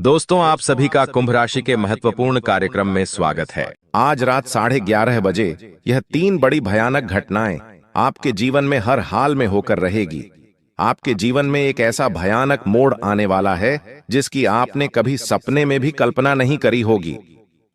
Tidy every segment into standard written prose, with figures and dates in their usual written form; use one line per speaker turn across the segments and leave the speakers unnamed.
दोस्तों, आप सभी का कुंभ राशि के महत्वपूर्ण कार्यक्रम में स्वागत है। आज रात 11:30 बजे यह 3 बड़ी भयानक घटनाएं आपके जीवन में हर हाल में होकर रहेगी। आपके जीवन में एक ऐसा भयानक मोड़ आने वाला है जिसकी आपने कभी सपने में भी कल्पना नहीं करी होगी।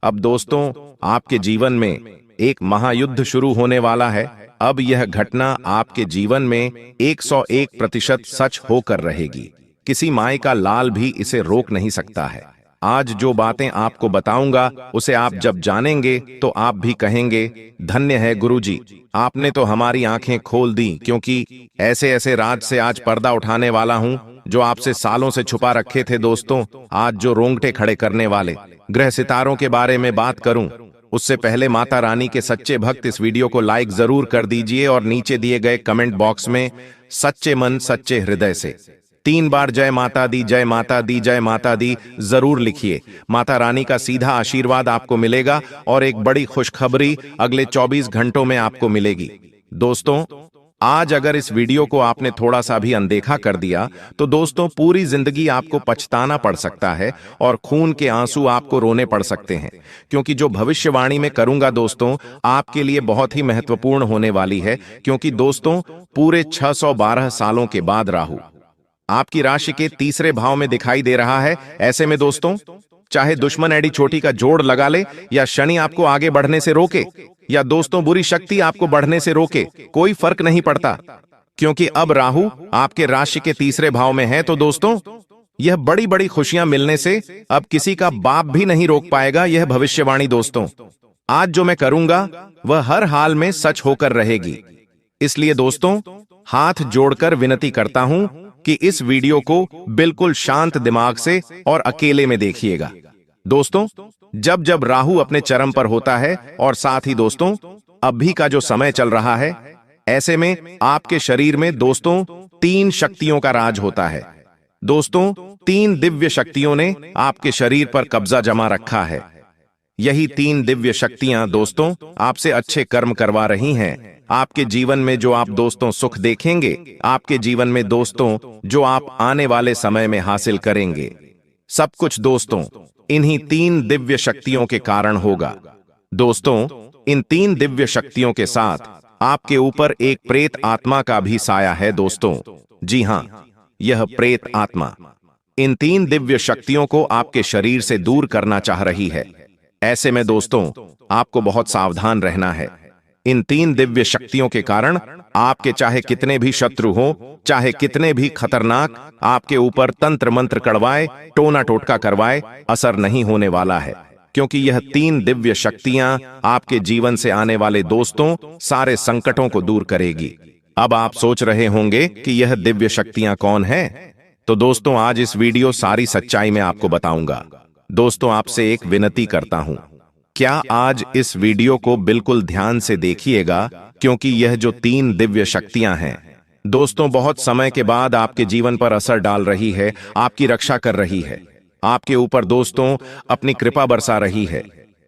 अब दोस्तों, आपके जीवन में एक महायुद्ध शुरू होने वाला है। अब यह घटना आपके जीवन में 101% सच होकर रहेगी। किसी माय का लाल भी इसे रोक नहीं सकता है। आज जो बातें आपको बताऊंगा उसे आप जब जानेंगे तो आप भी कहेंगे, धन्य है गुरुजी, आपने तो हमारी आंखें खोल दी। क्योंकि ऐसे ऐसे राज से आज पर्दा उठाने वाला हूं जो आपसे सालों से छुपा रखे थे। दोस्तों, आज जो रोंगटे खड़े करने वाले ग्रह सितारों के बारे में बात करूं, उससे पहले माता रानी के सच्चे भक्त इस वीडियो को लाइक जरूर कर दीजिए और नीचे दिए गए कमेंट बॉक्स में सच्चे मन सच्चे हृदय से 3 बार जय माता दी, जय माता दी, जय माता दी जरूर लिखिए। माता रानी का सीधा आशीर्वाद आपको मिलेगा और एक बड़ी खुशखबरी अगले 24 घंटों में आपको मिलेगी। दोस्तों, आज अगर इस वीडियो को आपने थोड़ा सा भी अनदेखा कर दिया तो दोस्तों, पूरी जिंदगी आपको पछताना पड़ सकता है और खून के आंसू आपको रोने पड़ सकते हैं। क्योंकि जो भविष्यवाणी मैं करूंगा दोस्तों, आपके लिए बहुत ही महत्वपूर्ण होने वाली है। क्योंकि दोस्तों, पूरे 612 सालों के बाद राहु आपकी राशि के तीसरे भाव में दिखाई दे रहा है। ऐसे में दोस्तों, चाहे दुश्मन एडी चोटी का जोड़ लगा ले या शनि आपको आगे बढ़ने से रोके या दोस्तों बुरी शक्ति आपको बढ़ने से रोके, कोई फर्क नहीं पड़ता। क्योंकि अब राहु आपके राशि के तीसरे भाव में है। तो दोस्तों, यह बड़ी बड़ी खुशियां मिलने से अब किसी का बाप भी नहीं रोक पाएगा। यह भविष्यवाणी दोस्तों, आज जो मैं करूंगा वह हर हाल में सच होकर रहेगी। इसलिए दोस्तों, हाथ जोड़कर विनती करता हूं कि इस वीडियो को बिल्कुल शांत दिमाग से और अकेले में देखिएगा। दोस्तों, जब जब राहु अपने चरम पर होता है और साथ ही दोस्तों अभी का जो समय चल रहा है, ऐसे में आपके शरीर में दोस्तों 3 शक्तियों का राज होता है। दोस्तों, 3 दिव्य शक्तियों ने आपके शरीर पर कब्जा जमा रखा है। यही 3 दिव्य शक्तियां दोस्तों आपसे अच्छे कर्म करवा रही हैं। आपके जीवन में जो आप दोस्तों सुख देखेंगे, आपके जीवन में दोस्तों जो आप आने वाले समय में हासिल करेंगे, सब कुछ दोस्तों इन्हीं 3 दिव्य शक्तियों के कारण होगा। दोस्तों, इन 3 दिव्य शक्तियों के साथ आपके ऊपर एक प्रेत आत्मा का भी साया है। दोस्तों, जी हां, यह प्रेत आत्मा इन 3 दिव्य शक्तियों को आपके शरीर से दूर करना चाह रही है। ऐसे में दोस्तों, आपको बहुत सावधान रहना है। इन 3 दिव्य शक्तियों के कारण आपके चाहे कितने भी शत्रु हो, चाहे कितने भी खतरनाक आपके ऊपर तंत्र मंत्र कड़वाए, टोना टोटका करवाए, असर नहीं होने वाला है। क्योंकि यह 3 दिव्य शक्तियां आपके जीवन से आने वाले दोस्तों सारे संकटों को दूर करेगी। अब आप सोच रहे होंगे कि यह दिव्य शक्तियां कौन है? तो दोस्तों, आज इस वीडियो सारी सच्चाई में आपको बताऊंगा। दोस्तों, आपसे एक विनती करता हूं, क्या आज इस वीडियो को बिल्कुल ध्यान से देखिएगा। क्योंकि यह जो 3 दिव्य शक्तियां हैं दोस्तों, बहुत समय के बाद आपके जीवन पर असर डाल रही है, आपकी रक्षा कर रही है, आपके ऊपर दोस्तों अपनी कृपा बरसा रही है।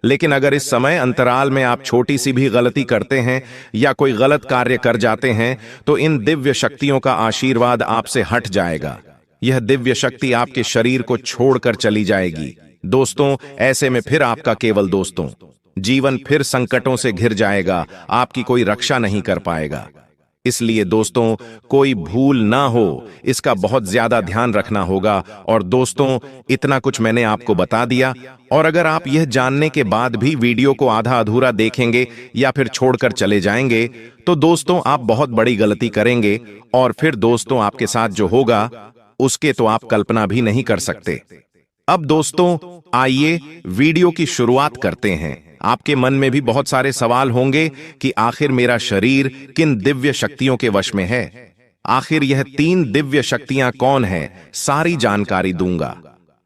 लेकिन अगर इस समय अंतराल में आप छोटी सी भी गलती करते हैं या कोई गलत कार्य कर जाते हैं तो इन दिव्य शक्तियों का आशीर्वाद आपसे हट जाएगा। यह दिव्य शक्ति आपके शरीर को छोड़कर चली जाएगी। दोस्तों, ऐसे में फिर आपका केवल दोस्तों जीवन फिर संकटों से घिर जाएगा, आपकी कोई रक्षा नहीं कर पाएगा। इसलिए दोस्तों, कोई भूल ना हो, इसका बहुत ज्यादा ध्यान रखना होगा। और दोस्तों, इतना कुछ मैंने आपको बता दिया, और अगर आप यह जानने के बाद भी वीडियो को आधा अधूरा देखेंगे या फिर छोड़कर चले जाएंगे तो दोस्तों आप बहुत बड़ी गलती करेंगे। और फिर दोस्तों आपके साथ जो होगा उसके तो आप कल्पना भी नहीं कर सकते। अब दोस्तों, आइए वीडियो की शुरुआत करते हैं। आपके मन में भी बहुत सारे सवाल होंगे कि आखिर मेरा शरीर किन दिव्य शक्तियों के वश में है, आखिर यह 3 दिव्य शक्तियां कौन हैं, सारी जानकारी दूंगा।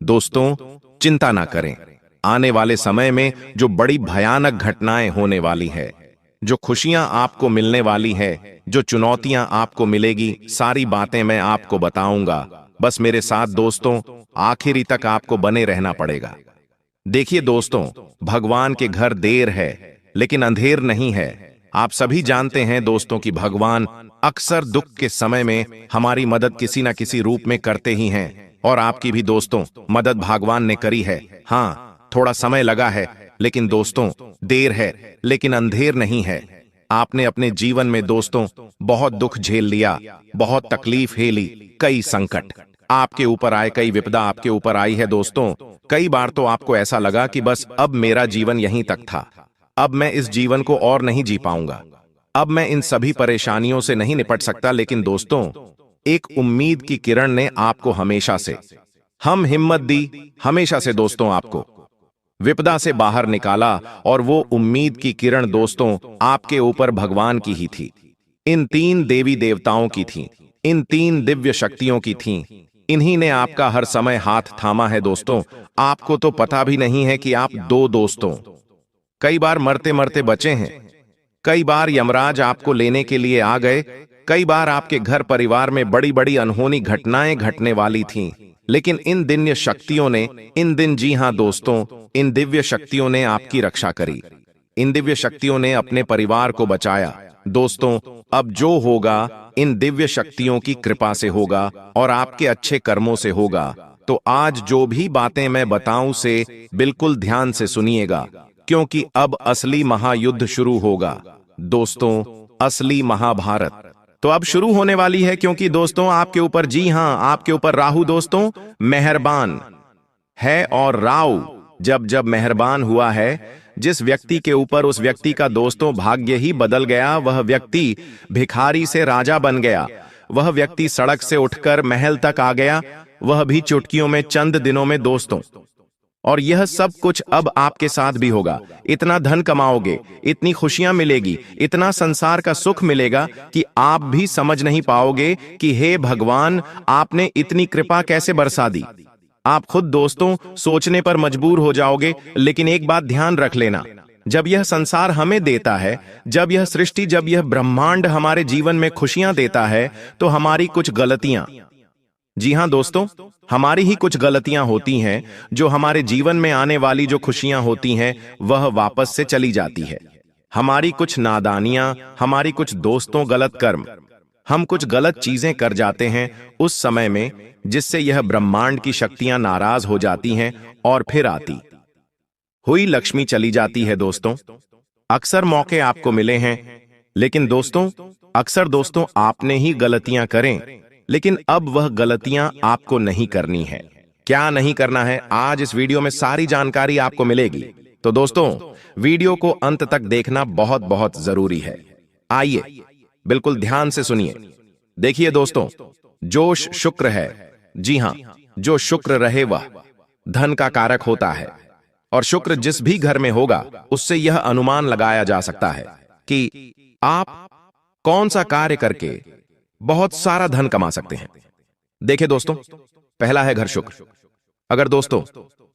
दोस्तों, चिंता ना करें, आने वाले समय में जो बड़ी भयानक घटनाएं होने वाली है, जो खुशियां आपको मिलने वाली है, जो चुनौतियां आपको मिलेगी, सारी बातें मैं आपको बताऊंगा। बस मेरे साथ दोस्तों आखिरी तक आपको बने रहना पड़ेगा। देखिए दोस्तों, भगवान के घर देर है लेकिन अंधेर नहीं है। आप सभी जानते हैं दोस्तों कि भगवान अक्सर दुख के समय में हमारी मदद किसी न किसी रूप में करते ही हैं। और आपकी भी दोस्तों मदद भगवान ने करी है। हाँ, थोड़ा समय लगा है, लेकिन दोस्तों देर है लेकिन अंधेर नहीं है। आपने अपने जीवन में दोस्तों बहुत दुख झेल लिया, बहुत तकलीफ झेली, कई संकट आपके ऊपर आए, कई विपदा आपके ऊपर आई है दोस्तों। कई बार तो आपको ऐसा लगा कि बस अब मेरा जीवन यहीं तक था, अब मैं इस जीवन को और नहीं जी पाऊंगा, अब मैं इन सभी परेशानियों से नहीं निपट सकता। लेकिन दोस्तों एक उम्मीद की किरण ने आपको हमेशा से हम हिम्मत दी, हमेशा से दोस्तों आपको विपदा से बाहर निकाला। और वो उम्मीद की किरण दोस्तों आपके ऊपर भगवान की ही थी, इन 3 देवी देवताओं की थी, इन 3 दिव्य शक्तियों की थी। इन्हीं ने आपका हर समय हाथ थामा है दोस्तों। आपको तो पता भी नहीं है कि आप 2 दोस्तों कई बार मरते मरते बचे हैं, कई बार यमराज आपको लेने के लिए आ गए, कई बार आपके घर परिवार में बड़ी बड़ी अनहोनी घटनाएं घटने वाली थीं। लेकिन इन दिव्य शक्तियों ने, इन दिन, जी हां दोस्तों, इन दिव्य शक्तियों ने आपकी रक्षा करी, इन दिव्य शक्तियों ने अपने परिवार को बचाया। दोस्तों अब जो होगा इन दिव्य शक्तियों की कृपा से होगा और आपके अच्छे कर्मों से होगा। तो आज जो भी बातें मैं बताऊं से बिल्कुल ध्यान से सुनिएगा, क्योंकि अब असली महायुद्ध शुरू होगा दोस्तों, असली महाभारत तो अब शुरू होने वाली है। क्योंकि दोस्तों आपके ऊपर, जी हां, आपके ऊपर राहु दोस्तों मेहरबान है। और राहु जब जब मेहरबान हुआ है जिस व्यक्ति के ऊपर, उस व्यक्ति का दोस्तों भाग्य ही बदल गया। वह व्यक्ति भिखारी से राजा बन गया, वह व्यक्ति सड़क से उठकर महल तक आ गया, वह भी चुटकियों में, चंद दिनों में दोस्तों। और यह सब कुछ अब आपके साथ भी होगा। इतना धन कमाओगे, इतनी खुशियां मिलेगी, इतना संसार का सुख मिलेगा कि आप भी समझ नहीं पाओगे कि हे भगवान, आपने इतनी कृपा कैसे बरसा दी। आप खुद दोस्तों सोचने पर मजबूर हो जाओगे। लेकिन एक बात ध्यान रख लेना, जब यह संसार हमें देता है, जब यह सृष्टि, जब यह ब्रह्मांड हमारे जीवन में खुशियां देता है, तो हमारी कुछ गलतियां, जी हां दोस्तों, हमारी ही कुछ गलतियां होती हैं जो हमारे जीवन में आने वाली जो खुशियां होती हैं वह वापस से चली जाती है। हमारी कुछ नादानियां, हमारी कुछ दोस्तों गलत कर्म, हम कुछ गलत चीजें कर जाते हैं उस समय में, जिससे यह ब्रह्मांड की शक्तियां नाराज हो जाती हैं और फिर आती हुई लक्ष्मी चली जाती है दोस्तों। अक्सर मौके आपको मिले हैं, लेकिन दोस्तों अक्सर दोस्तों आपने ही गलतियां करें, लेकिन अब वह गलतियां आपको नहीं करनी है। क्या नहीं करना है, आज इस वीडियो में सारी जानकारी आपको मिलेगी। तो दोस्तों वीडियो को अंत तक देखना बहुत बहुत जरूरी है। आइए बिल्कुल ध्यान से सुनिए। देखिए दोस्तों, जो शुक्र है, जी हां, जो शुक्र रहे वह धन का कारक होता है। और शुक्र जिस भी घर में होगा उससे यह अनुमान लगाया जा सकता है कि आप कौन सा कार्य करके बहुत सारा धन कमा सकते हैं। देखिए दोस्तों, पहला है घर शुक्र। अगर दोस्तों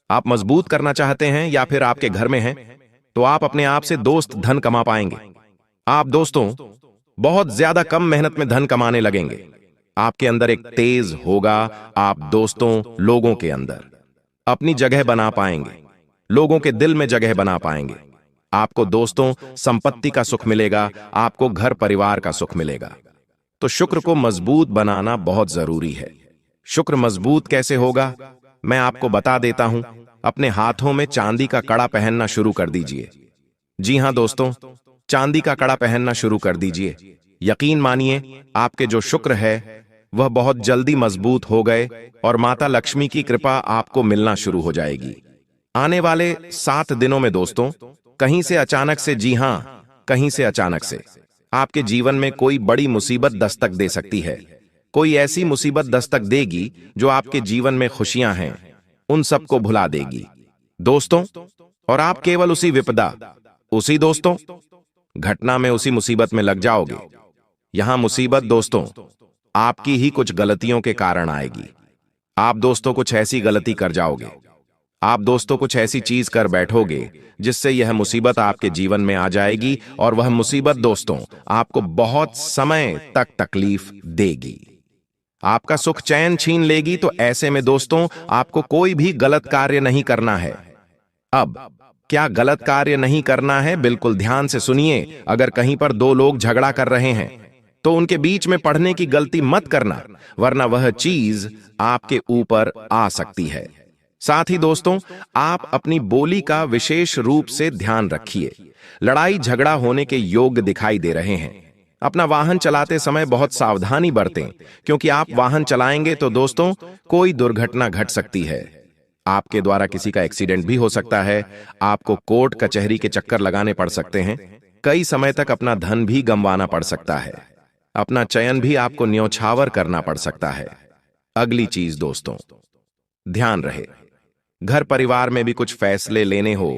आप मजबूत करना चाहते हैं या फिर आपके घर में हैं, तो आप अपने आप से दोस्त धन कमा पाएंगे। आप दोस्तों बहुत ज्यादा कम मेहनत में धन कमाने लगेंगे। आपके अंदर एक तेज होगा। आप दोस्तों लोगों के अंदर अपनी जगह बना पाएंगे, लोगों के दिल में जगह बना पाएंगे। आपको दोस्तों संपत्ति का सुख मिलेगा, आपको घर परिवार का सुख मिलेगा। तो शुक्र को मजबूत बनाना बहुत जरूरी है। शुक्र मजबूत कैसे होगा, मैं आपको बता देता हूं। अपने हाथों में चांदी का कड़ा पहनना शुरू कर दीजिए। जी हां दोस्तों, चांदी का कड़ा पहनना शुरू कर दीजिए। यकीन मानिए आपके जो शुक्र है वह बहुत जल्दी मजबूत हो गए और माता लक्ष्मी की कृपा आपको मिलना शुरू हो जाएगी। आने वाले 7 दिनों में दोस्तों कहीं से अचानक से, जी हां, कहीं से अचानक से आपके जीवन में कोई बड़ी मुसीबत दस्तक दे सकती है। कोई ऐसी मुसीबत दस्तक देगी जो आपके जीवन में खुशियां हैं उन सबको भुला देगी दोस्तों। और आप केवल उसी विपदा, उसी दोस्तों घटना में, उसी मुसीबत में लग जाओगे। यहां मुसीबत दोस्तों आपकी ही कुछ गलतियों के कारण आएगी। आप दोस्तों कुछ ऐसी गलती कर जाओगे, आप दोस्तों कुछ ऐसी चीज कर बैठोगे जिससे यह मुसीबत आपके जीवन में आ जाएगी। और वह मुसीबत दोस्तों आपको बहुत समय तक तकलीफ देगी, आपका सुख चैन छीन लेगी। तो ऐसे में दोस्तों आपको कोई भी गलत कार्य नहीं करना है। अब क्या गलत कार्य नहीं करना है, बिल्कुल ध्यान से सुनिए। अगर कहीं पर 2 लोग झगड़ा कर रहे हैं तो उनके बीच में पढ़ने की गलती मत करना, वरना वह चीज आपके ऊपर आ सकती है। साथ ही दोस्तों, आप अपनी बोली का विशेष रूप से ध्यान रखिए। लड़ाई झगड़ा होने के योग दिखाई दे रहे हैं। अपना वाहन चलाते समय बहुत सावधानी बरतें, क्योंकि आप वाहन चलाएंगे तो दोस्तों कोई दुर्घटना घट सकती है। आपके द्वारा किसी का एक्सीडेंट भी हो सकता है। आपको कोर्ट कचहरी के चक्कर लगाने पड़ सकते हैं। कई समय तक अपना धन भी गंवाना पड़ सकता है। अपना चयन भी आपको न्योछावर करना पड़ सकता है। अगली चीज दोस्तों, ध्यान रहे, घर परिवार में भी कुछ फैसले लेने हो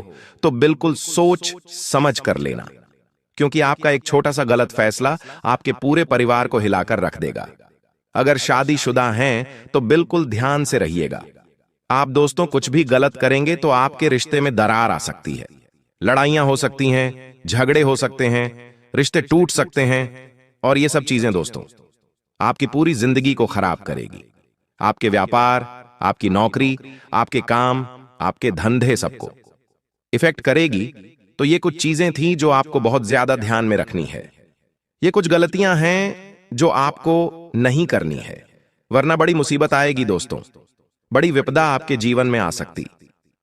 तो बिल्कुल सोच समझ कर लेना, क्योंकि आपका एक छोटा सा गलत फैसला आपके पूरे परिवार को हिलाकर रख देगा। अगर शादीशुदा हैं तो बिल्कुल ध्यान से रहिएगा। आप दोस्तों कुछ भी गलत करेंगे तो आपके रिश्ते में दरार आ सकती है। लड़ाइयां हो सकती हैं, झगड़े हो सकते हैं, रिश्ते टूट सकते हैं, और ये सब चीजें दोस्तों आपकी पूरी जिंदगी को खराब करेगी। आपके व्यापार, आपकी नौकरी, आपके काम, आपके धंधे सबको इफेक्ट करेगी। तो ये कुछ चीजें थी जो आपको बहुत ज्यादा ध्यान में रखनी है। ये कुछ गलतियां हैं जो आपको नहीं करनी है, वरना बड़ी मुसीबत आएगी दोस्तों। बड़ी विपदा आपके जीवन में आ सकती।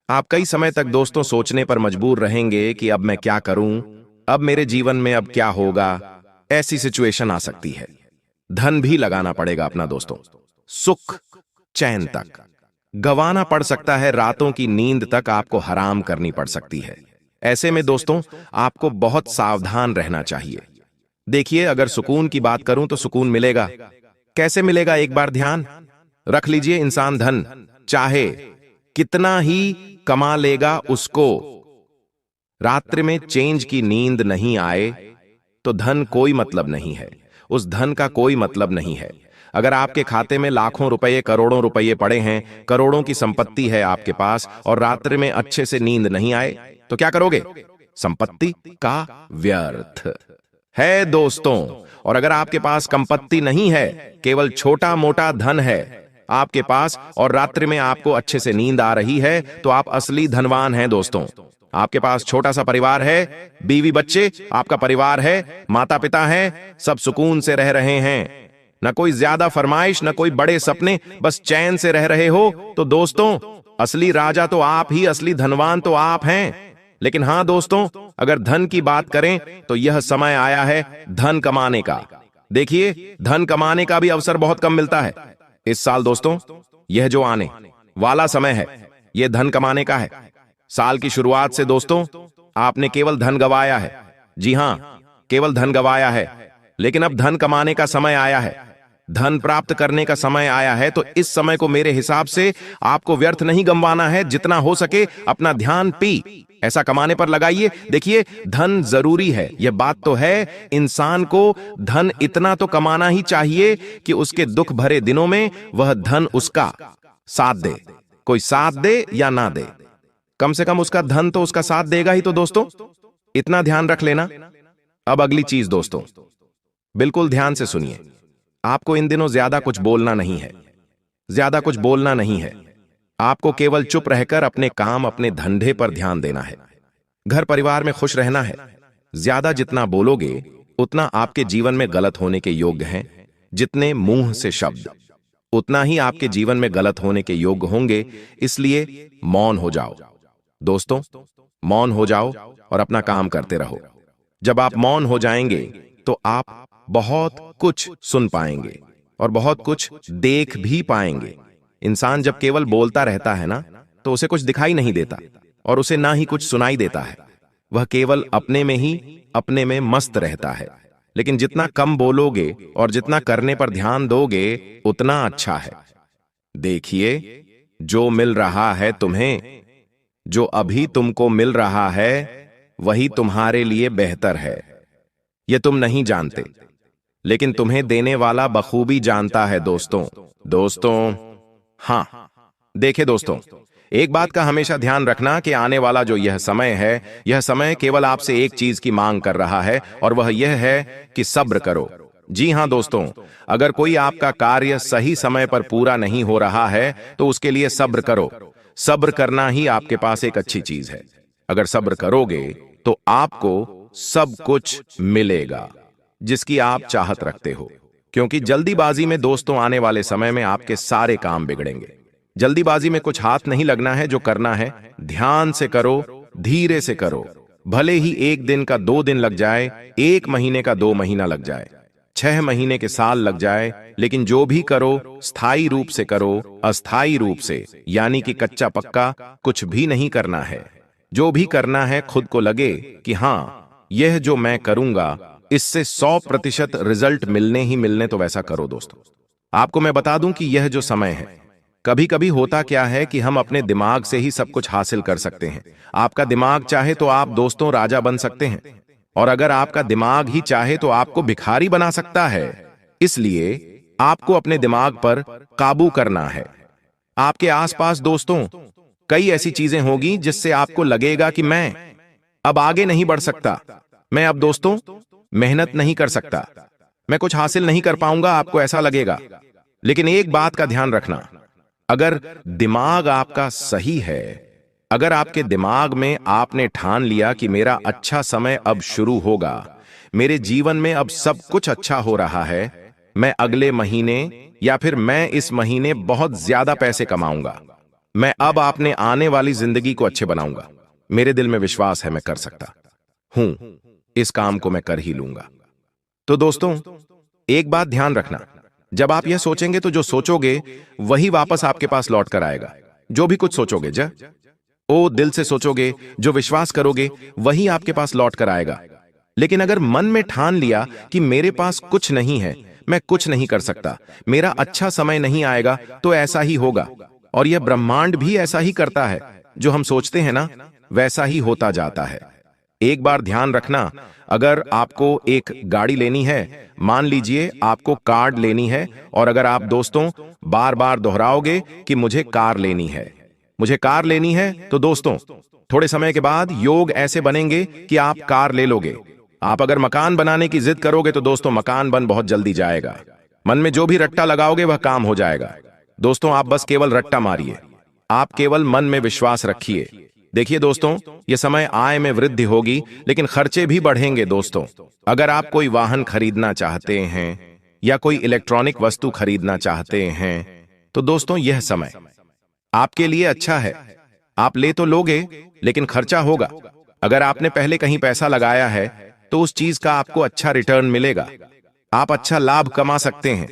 आप कई समय तक दोस्तों सोचने पर मजबूर रहेंगे कि अब मैं क्या करूं, अब मेरे जीवन में अब क्या होगा। ऐसी सिचुएशन आ सकती है। धन भी लगाना पड़ेगा अपना दोस्तों, सुख चैन तक गंवाना पड़ सकता है। रातों की नींद तक आपको हराम करनी पड़ सकती है। ऐसे में दोस्तों आपको बहुत सावधान रहना चाहिए। देखिए, अगर सुकून की बात करूं तो सुकून मिलेगा। कैसे मिलेगा, एक बार ध्यान रख लीजिए। इंसान धन चाहे कितना ही कमा लेगा, उसको रात्रि में चैन की नींद नहीं आए तो धन कोई मतलब नहीं है, उस धन का कोई मतलब नहीं है। अगर आपके खाते में लाखों रुपए, करोड़ों रुपए पड़े हैं, करोड़ों की संपत्ति है आपके पास, और रात्रि में अच्छे से नींद नहीं आए, तो क्या करोगे? संपत्ति का व्यर्थ है दोस्तों। और अगर आपके पास संपत्ति नहीं है, केवल छोटा मोटा धन है आपके पास, और रात्रि में आपको अच्छे से नींद आ रही है, तो आप असली धनवान हैं दोस्तों। आपके पास छोटा सा परिवार है, बीवी बच्चे, आपका परिवार है, माता पिता हैं, सब सुकून से रह रहे हैं, न कोई ज्यादा फरमाइश, न कोई बड़े सपने, बस चैन से रह रहे हो, तो दोस्तों असली राजा तो आप ही, असली धनवान तो आप हैं। लेकिन हां दोस्तों, अगर धन की बात करें तो यह समय आया है धन कमाने का। देखिए, धन कमाने का भी अवसर बहुत कम मिलता है इस साल दोस्तों। यह जो आने वाला समय है, यह धन कमाने का है। साल की शुरुआत से दोस्तों आपने केवल धन गंवाया है। जी हां, केवल धन गंवाया है, लेकिन अब धन कमाने का समय आया है, धन प्राप्त करने का समय आया है। तो इस समय को मेरे हिसाब से आपको व्यर्थ नहीं गंवाना है। जितना हो सके अपना ध्यान ऐसा कमाने पर लगाइए। देखिए, धन जरूरी है, यह बात तो है। इंसान को धन इतना तो कमाना ही चाहिए कि उसके दुख भरे दिनों में वह धन उसका साथ दे। कोई साथ दे या ना दे, कम से कम उसका धन तो उसका साथ देगा ही। तो दोस्तों इतना ध्यान रख लेना। अब अगली चीज दोस्तों, बिल्कुल ध्यान से सुनिए। आपको इन दिनों ज्यादा कुछ बोलना नहीं है, ज्यादा कुछ बोलना नहीं है। आपको केवल चुप रहकर अपने काम, अपने धंधे पर ध्यान देना है। घर परिवार में खुश रहना है। ज्यादा जितना बोलोगे उतना आपके जीवन में गलत होने के योग्य हैं। जितने मुंह से शब्द, उतना ही आपके जीवन में गलत होने के योग्य होंगे। इसलिए मौन हो जाओ दोस्तों, मौन हो जाओ और अपना काम करते रहो। जब आप मौन हो जाएंगे तो आप बहुत कुछ सुन पाएंगे और बहुत कुछ देख भी पाएंगे। इंसान जब केवल बोलता रहता है ना, तो उसे कुछ दिखाई नहीं देता और उसे ना ही कुछ सुनाई देता है। वह केवल अपने में ही, अपने में मस्त रहता है। लेकिन जितना कम बोलोगे और जितना करने पर ध्यान दोगे उतना अच्छा है। देखिए, जो मिल रहा है तुम्हें, जो अभी तुमको मिल रहा है, वही तुम्हारे लिए बेहतर है। यह तुम नहीं जानते, लेकिन तुम्हें देने वाला बखूबी जानता है दोस्तों। हां, देखे दोस्तों, एक बात का हमेशा ध्यान रखना कि आने वाला जो यह समय है, यह समय केवल आपसे एक चीज की मांग कर रहा है, और वह यह है कि सब्र करो। जी हां दोस्तों, अगर कोई आपका कार्य सही समय पर पूरा नहीं हो रहा है तो उसके लिए सब्र करो। सब्र करना ही आपके पास एक अच्छी चीज है। अगर सब्र करोगे तो आपको सब कुछ मिलेगा। जिसकी आप चाहत रखते हो, क्योंकि जल्दीबाजी में दोस्तों आने वाले समय में आपके सारे काम बिगड़ेंगे। जल्दीबाजी में कुछ हाथ नहीं लगना है। जो करना है ध्यान से करो, धीरे से करो। भले ही 1 दिन का 2 दिन लग जाए, 1 महीने का 2 महीना लग जाए, 6 महीने के साल लग जाए, लेकिन जो भी करो स्थायी रूप से करो, अस्थायी रूप से, यानी कि कच्चा पक्का कुछ भी नहीं करना है। जो भी करना है खुद को लगे कि हाँ, यह जो मैं करूंगा इससे 100% रिजल्ट मिलने ही मिलने, तो वैसा करो दोस्तों। आपको मैं बता दूं कि यह जो समय है, कभी कभी होता क्या है कि हम अपने दिमाग से ही सब कुछ हासिल कर सकते हैं। आपका दिमाग चाहे तो आप दोस्तों राजा बन सकते हैं, और अगर आपका दिमाग ही चाहे तो आपको भिखारी बना सकता है। इसलिए आपको अपने दिमाग पर काबू करना है। आपके आसपास दोस्तों कई ऐसी चीजें होगी जिससे आपको लगेगा कि मैं अब आगे नहीं बढ़ सकता, मैं अब दोस्तों मेहनत नहीं कर सकता, मैं कुछ हासिल नहीं कर पाऊंगा, आपको ऐसा लगेगा। लेकिन एक बात का ध्यान रखना, अगर दिमाग आपका सही है, अगर आपके दिमाग में आपने ठान लिया कि मेरा अच्छा समय अब शुरू होगा, मेरे जीवन में अब सब कुछ अच्छा हो रहा है, मैं अगले महीने या फिर मैं इस महीने बहुत ज्यादा पैसे कमाऊंगा, मैं अब अपने आने वाली जिंदगी को अच्छे बनाऊंगा, मेरे दिल में विश्वास है मैं कर सकता हूं, इस काम को मैं कर ही लूंगा। तो दोस्तों एक बात ध्यान रखना, जब आप यह सोचेंगे तो जो सोचोगे वही वापस आपके पास लौट कर आएगा। जो भी कुछ सोचोगे दिल से सोचोगे, जो विश्वास करोगे वही आपके पास लौट कर आएगा। लेकिन अगर मन में ठान लिया कि मेरे पास कुछ नहीं है, मैं कुछ नहीं कर सकता, मेरा अच्छा समय नहीं आएगा, तो ऐसा ही होगा। और यह ब्रह्मांड भी ऐसा ही करता है, जो हम सोचते हैं ना वैसा ही होता जाता है। एक बार ध्यान रखना, अगर आपको एक गाड़ी लेनी है, मान लीजिए आपको कार लेनी है, और अगर आप दोस्तों बार बार दोहराओगे कि मुझे कार लेनी है, मुझे कार लेनी है, तो दोस्तों थोड़े समय के बाद योग ऐसे बनेंगे कि आप कार ले लोगे। आप अगर मकान बनाने की जिद करोगे तो दोस्तों मकान बन बहुत जल्दी जाएगा। मन में जो भी रट्टा लगाओगे वह काम हो जाएगा। दोस्तों आप बस केवल रट्टा मारिए, आप केवल मन में विश्वास रखिए। देखिए दोस्तों, ये समय आय में वृद्धि होगी, लेकिन खर्चे भी बढ़ेंगे दोस्तों। अगर आप कोई वाहन खरीदना चाहते हैं या कोई इलेक्ट्रॉनिक वस्तु खरीदना चाहते हैं, तो दोस्तों यह समय आपके लिए अच्छा है। आप ले तो लोगे, लेकिन खर्चा होगा। अगर आपने पहले कहीं पैसा लगाया है तो उस चीज का आपको अच्छा रिटर्न मिलेगा, आप अच्छा लाभ कमा सकते हैं।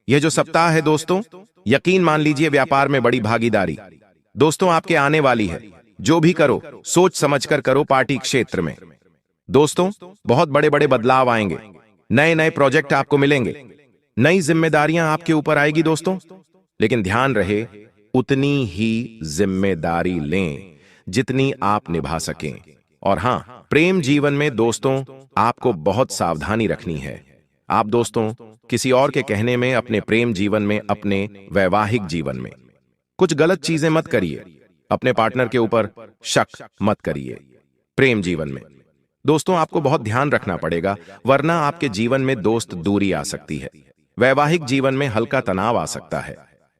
यह जो सप्ताह है दोस्तों, यकीन मान लीजिए व्यापार में बड़ी भागीदारी दोस्तों आपके आने वाली है। जो भी करो सोच समझकर करो। पार्टी क्षेत्र में दोस्तों बहुत बड़े बड़े बदलाव आएंगे, नए नए प्रोजेक्ट आपको मिलेंगे, नई जिम्मेदारियां आपके ऊपर आएगी दोस्तों। लेकिन ध्यान रहे, उतनी ही जिम्मेदारी लें जितनी आप निभा सकें। और हां, प्रेम जीवन में दोस्तों आपको बहुत सावधानी रखनी है। आप दोस्तों किसी और के कहने में, अपने प्रेम जीवन में, अपने वैवाहिक जीवन में कुछ गलत चीजें मत करिए। अपने पार्टनर के ऊपर शक मत करिए। प्रेम जीवन में दोस्तों आपको बहुत ध्यान रखना पड़ेगा, वरना आपके जीवन में दोस्त दूरी आ सकती है। वैवाहिक जीवन में हल्का तनाव आ सकता है।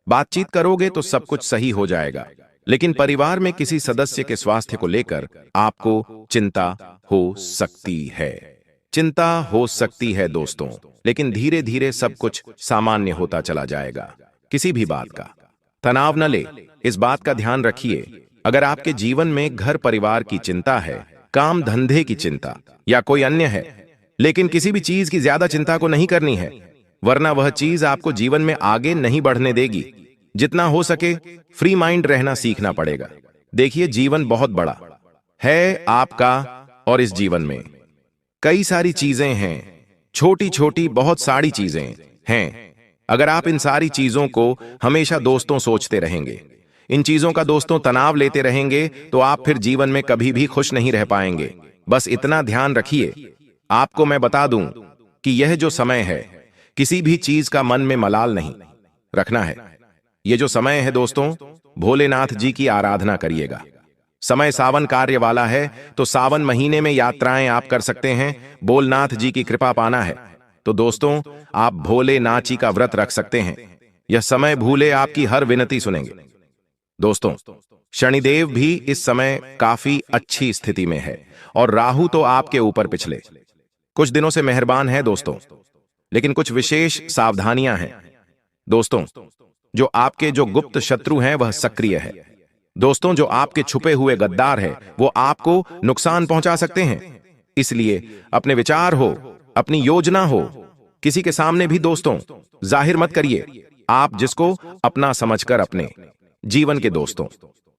बातचीत करोगे तो सब कुछ सही हो जाएगा, लेकिन परिवार में किसी सदस्य के स्वास्थ्य को लेकर आपको चिंता हो सकती है। चिंता हो सकती है दोस्तों, लेकिन धीरे धीरे सब कुछ सामान्य होता चला जाएगा। किसी भी बात का तनाव न ले, इस बात का ध्यान रखिए। अगर आपके जीवन में घर परिवार की चिंता है, काम धंधे की चिंता या कोई अन्य है, लेकिन किसी भी चीज की ज्यादा चिंता को नहीं करनी है, वरना वह चीज आपको जीवन में आगे नहीं बढ़ने देगी। जितना हो सके फ्री माइंड रहना सीखना पड़ेगा। देखिए जीवन बहुत बड़ा है आपका, और इस जीवन में कई सारी चीजें हैं, छोटी छोटी बहुत सारी चीजें हैं। अगर आप इन सारी चीजों को हमेशा दोस्तों सोचते रहेंगे, इन चीजों का दोस्तों तनाव लेते रहेंगे, तो आप फिर जीवन में कभी भी खुश नहीं रह पाएंगे। बस इतना ध्यान रखिए। आपको मैं बता दूं कि यह जो समय है, किसी भी चीज का मन में मलाल नहीं रखना है। यह जो समय है दोस्तों, भोलेनाथ जी की आराधना करिएगा। समय सावन कार्य वाला है, तो सावन महीने में यात्राएं आप कर सकते हैं। भोलेनाथ जी की कृपा पाना है तो दोस्तों आप भोलेनाथ जी का व्रत रख सकते हैं। यह समय भूले आपकी हर विनती सुनेंगे। दोस्तों शनिदेव भी इस समय काफी अच्छी स्थिति में है, और राहु तो आपके ऊपर पिछले कुछ दिनों से मेहरबान है दोस्तों, लेकिन कुछ विशेष सावधानियां हैं दोस्तों। जो आपके जो गुप्त शत्रु हैं वह सक्रिय है दोस्तों। जो आपके छुपे हुए गद्दार है वो आपको नुकसान पहुंचा सकते हैं। इसलिए अपने विचार हो, अपनी योजना हो, किसी के सामने भी दोस्तों जाहिर मत करिए। आप जिसको अपना समझकर अपने जीवन के दोस्तों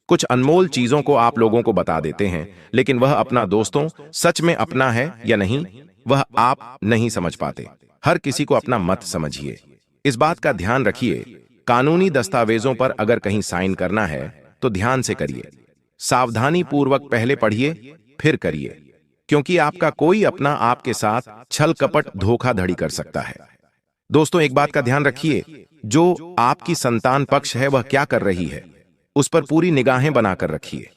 कुछ अनमोल चीजों को आप लोगों को बता देते हैं, लेकिन वह अपना दोस्तों सच में अपना है या नहीं वह आप नहीं समझ पाते। हर किसी को अपना मत समझिए। इस बात का ध्यान रखिए, कानूनी दस्तावेजों पर अगर कहीं साइन करना है तो ध्यान से करिए, सावधानी पूर्वक पहले पढ़िए फिर करिए, क्योंकि आपका कोई अपना आपके साथ छल कपट धोखाधड़ी कर सकता है। दोस्तों एक बात का ध्यान रखिए, जो आपकी संतान पक्ष है वह क्या कर रही है उस पर पूरी निगाहें बनाकर रखिए।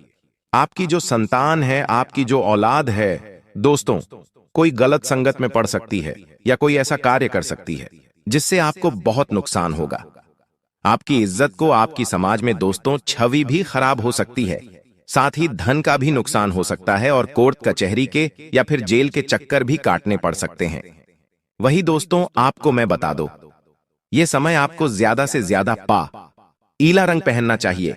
आपकी जो संतान है, आपकी जो औलाद है दोस्तों, कोई गलत संगत में पड़ सकती है या कोई ऐसा कार्य कर सकती है जिससे आपको बहुत नुकसान होगा। आपकी इज्जत को, आपकी समाज में दोस्तों छवि भी खराब हो सकती है, साथ ही धन का भी नुकसान हो सकता है और कोर्ट कचहरी के या फिर जेल के चक्कर भी काटने पड़ सकते हैं। वही दोस्तों आपको मैं बता दूं, यह समय आपको ज्यादा से ज्यादा पीला रंग पहनना चाहिए।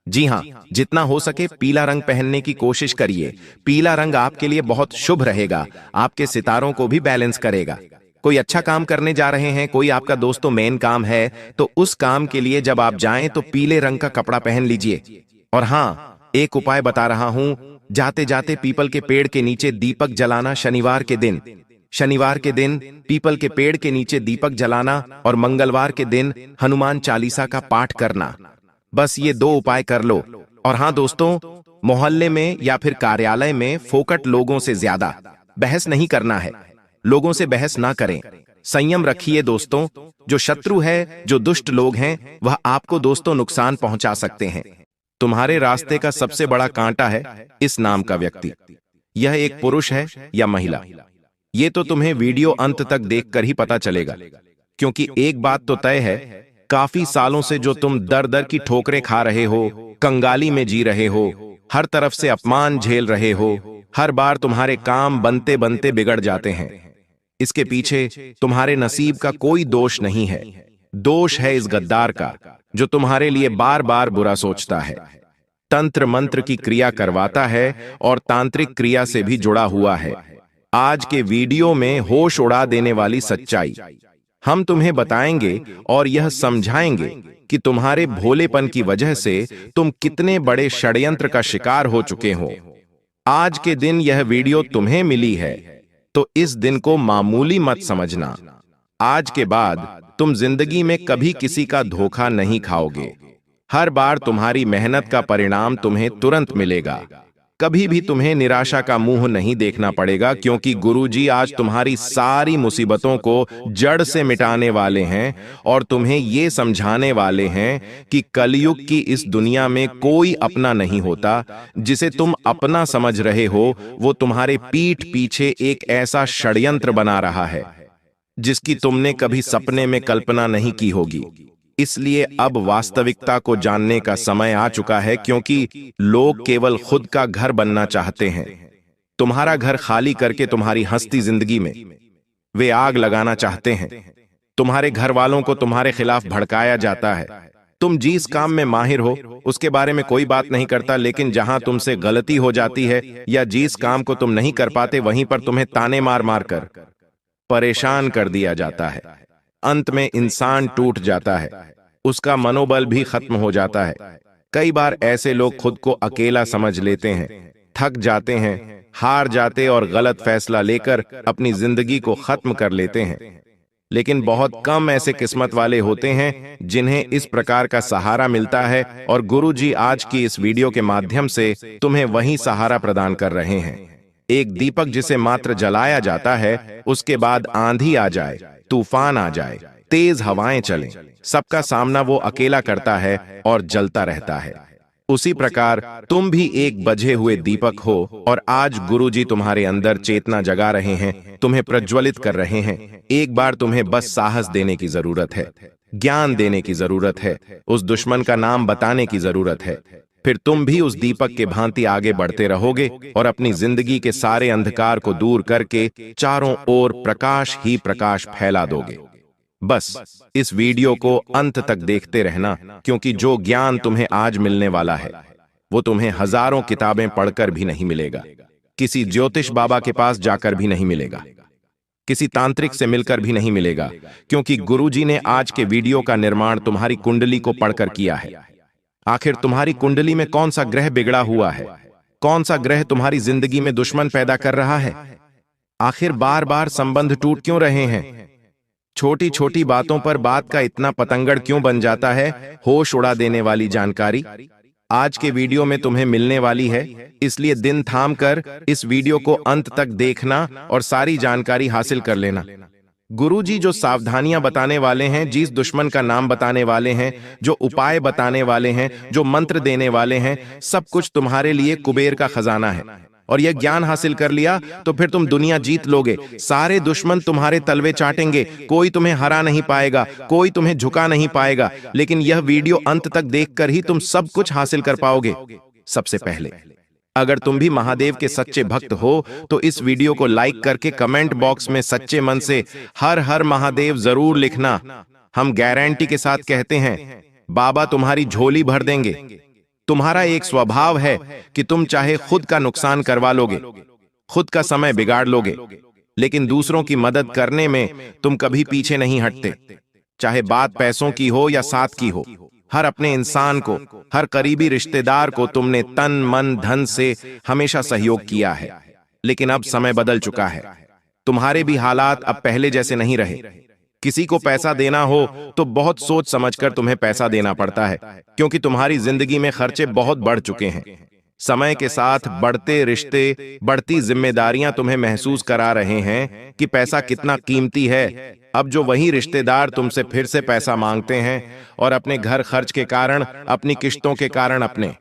जी हां, जितना हो सके पीला रंग पहनने की कोशिश करिए। पीला रंग आपके लिए बहुत शुभ रहेगा, आपके सितारों को भी बैलेंस करेगा। कोई अच्छा काम करने जा रहे हैं, कोई आपका दोस्तों मेन काम है, तो उस काम के लिए जब आप जाएं तो पीले रंग का कपड़ा पहन लीजिए। और हां, एक उपाय बता रहा हूं, जाते जाते पीपल के पेड़ के नीचे दीपक जलाना शनिवार के दिन पीपल के पेड़ के नीचे दीपक जलाना और मंगलवार के दिन हनुमान चालीसा का पाठ करना। बस ये 2 उपाय कर लो। और हां दोस्तों, मोहल्ले में या फिर कार्यालय में फोकट लोगों से ज्यादा बहस नहीं करना है। लोगों से बहस ना करें, संयम रखिए दोस्तों। जो शत्रु है, जो दुष्ट लोग हैं, वह आपको दोस्तों नुकसान पहुंचा सकते हैं। तुम्हारे रास्ते का सबसे बड़ा कांटा है इस नाम का व्यक्ति। यह एक पुरुष है या महिला, ये तो तुम्हें वीडियो अंत तक देखकर ही पता चलेगा। क्योंकि एक बात तो तय है, काफी सालों से जो तुम दर दर की ठोकरें खा रहे हो, कंगाली में जी रहे हो, हर तरफ से अपमान झेल रहे हो, हर बार तुम्हारे काम बनते बनते बिगड़ जाते हैं। इसके पीछे तुम्हारे नसीब का कोई दोष नहीं है, दोष है इस गद्दार का जो तुम्हारे लिए बार बार बुरा सोचता है, तंत्र मंत्र की क्रिया करवाता है और तांत्रिक क्रिया से भी जुड़ा हुआ है। आज के वीडियो में होश उड़ा देने वाली सच्चाई हम तुम्हें बताएंगे और यह समझाएंगे कि तुम्हारे भोलेपन की वजह से तुम कितने बड़े षड्यंत्र का शिकार हो चुके हो। आज के दिन यह वीडियो तुम्हें मिली है तो इस दिन को मामूली मत समझना। आज के बाद तुम जिंदगी में कभी किसी का धोखा नहीं खाओगे। हर बार तुम्हारी मेहनत का परिणाम तुम्हें तुरंत मिलेगा। कभी भी तुम्हें निराशा का मुंह नहीं देखना पड़ेगा, क्योंकि गुरुजी आज तुम्हारी सारी मुसीबतों को जड़ से मिटाने वाले हैं और तुम्हें ये समझाने वाले हैं कि कलयुग की इस दुनिया में कोई अपना नहीं होता। जिसे तुम अपना समझ रहे हो वो तुम्हारे पीठ पीछे एक ऐसा षड्यंत्र बना रहा है जिसकी तुमने कभी सपने में कल्पना नहीं की होगी। इसलिए अब वास्तविकता को जानने का समय आ चुका है, क्योंकि लोग केवल खुद का घर बनना चाहते हैं। तुम्हारा घर खाली करके तुम्हारी हंसती जिंदगी में वे आग लगाना चाहते हैं। तुम्हारे घर वालों को तुम्हारे खिलाफ भड़काया जाता है। तुम जिस काम में माहिर हो उसके बारे में कोई बात नहीं करता, लेकिन जहां तुमसे गलती हो जाती है या जिस काम को तुम नहीं कर पाते वहीं पर तुम्हें ताने मार मार कर परेशान कर दिया जाता है। अंत में इंसान टूट जाता है, उसका मनोबल भी खत्म हो जाता है। कई बार ऐसे लोग खुद को अकेला समझ लेते हैं, थक जाते हैं, हार जाते और गलत फैसला लेकर अपनी जिंदगी को खत्म कर लेते हैं। लेकिन बहुत कम ऐसे किस्मत वाले होते हैं जिन्हें इस प्रकार का सहारा मिलता है, और गुरुजी आज की इस वीडियो के माध्यम से तुम्हें वही सहारा प्रदान कर रहे हैं। एक दीपक जिसे मात्र जलाया जाता है, उसके बाद आंधी आ जाए, तूफान आ जाए, तेज हवाएं चलें, सबका सामना वो अकेला करता है और जलता रहता है। उसी प्रकार तुम भी एक बझे हुए दीपक हो और आज गुरुजी तुम्हारे अंदर चेतना जगा रहे हैं, तुम्हें प्रज्वलित कर रहे हैं। एक बार तुम्हें बस साहस देने की जरूरत है, ज्ञान देने की जरूरत है, उस दुश्मन का नाम बताने की जरूरत है। फिर तुम भी उस दीपक के भांति आगे बढ़ते रहोगे और अपनी जिंदगी के सारे अंधकार को दूर करके चारों ओर प्रकाश ही प्रकाश फैला दोगे। बस इस वीडियो को अंत तक देखते रहना, क्योंकि जो ज्ञान तुम्हें आज मिलने वाला है वो तुम्हें हजारों किताबें पढ़कर भी नहीं मिलेगा, किसी ज्योतिष बाबा के पास जाकर भी नहीं मिलेगा, किसी तांत्रिक से मिलकर भी नहीं मिलेगा, क्योंकि गुरुजी ने आज के वीडियो का निर्माण तुम्हारी कुंडली को पढ़कर किया है। आखिर तुम्हारी कुंडली में कौन सा ग्रह बिगड़ा हुआ है? कौन सा ग्रह तुम्हारी जिंदगी में दुश्मन पैदा कर रहा है? आखिर बार बार संबंध टूट क्यों रहे हैं? छोटी छोटी बातों पर बात का इतना पतंगड़ क्यों बन जाता है? होश उड़ा देने वाली जानकारी आज के वीडियो में तुम्हें मिलने वाली है, इसलिए दिन थाम कर इस वीडियो को अंत तक देखना और सारी जानकारी हासिल कर लेना। गुरुजी जो सावधानियां बताने वाले हैं, जिस दुश्मन का नाम बताने वाले हैं, जो उपाय बताने वाले हैं, जो मंत्र देने वाले हैं, सब कुछ तुम्हारे लिए कुबेर का खजाना है। और यह ज्ञान हासिल कर लिया तो फिर तुम दुनिया जीत लोगे। सारे दुश्मन तुम्हारे तलवे चाटेंगे, कोई तुम्हें हरा नहीं पाएगा, कोई तुम्हें झुका नहीं पाएगा। लेकिन यह वीडियो अंत तक देखकर ही तुम सब कुछ हासिल कर पाओगे। सबसे पहले, अगर तुम भी महादेव के सच्चे भक्त हो तो इस वीडियो को लाइक करके कमेंट बॉक्स में सच्चे मन से हर हर महादेव जरूर लिखना। हम गारंटी के साथ कहते हैं, बाबा तुम्हारी झोली भर देंगे। तुम्हारा एक स्वभाव है कि तुम चाहे खुद का नुकसान करवा लोगे, खुद का समय बिगाड़ लोगे, लेकिन दूसरों की मदद करने में तुम कभी पीछे नहीं हटते। चाहे बात पैसों की हो या साथ की हो, हर अपने इंसान को, हर करीबी रिश्तेदार को तुमने तन मन धन से हमेशा सहयोग किया है। लेकिन अब समय बदल चुका है, तुम्हारे भी हालात अब पहले जैसे नहीं रहे। किसी को पैसा देना हो तो बहुत सोच समझकर तुम्हें पैसा देना पड़ता है, क्योंकि तुम्हारी जिंदगी में खर्चे बहुत बढ़ चुके हैं। समय के साथ बढ़ते रिश्ते, बढ़ती जिम्मेदारियां तुम्हें महसूस करा रहे हैं कि पैसा कितना कीमती है। अब जो वही रिश्तेदार तुमसे फिर से पैसा मांगते हैं और अपने घर खर्च के कारण, अपनी किश्तों के कारण, अपने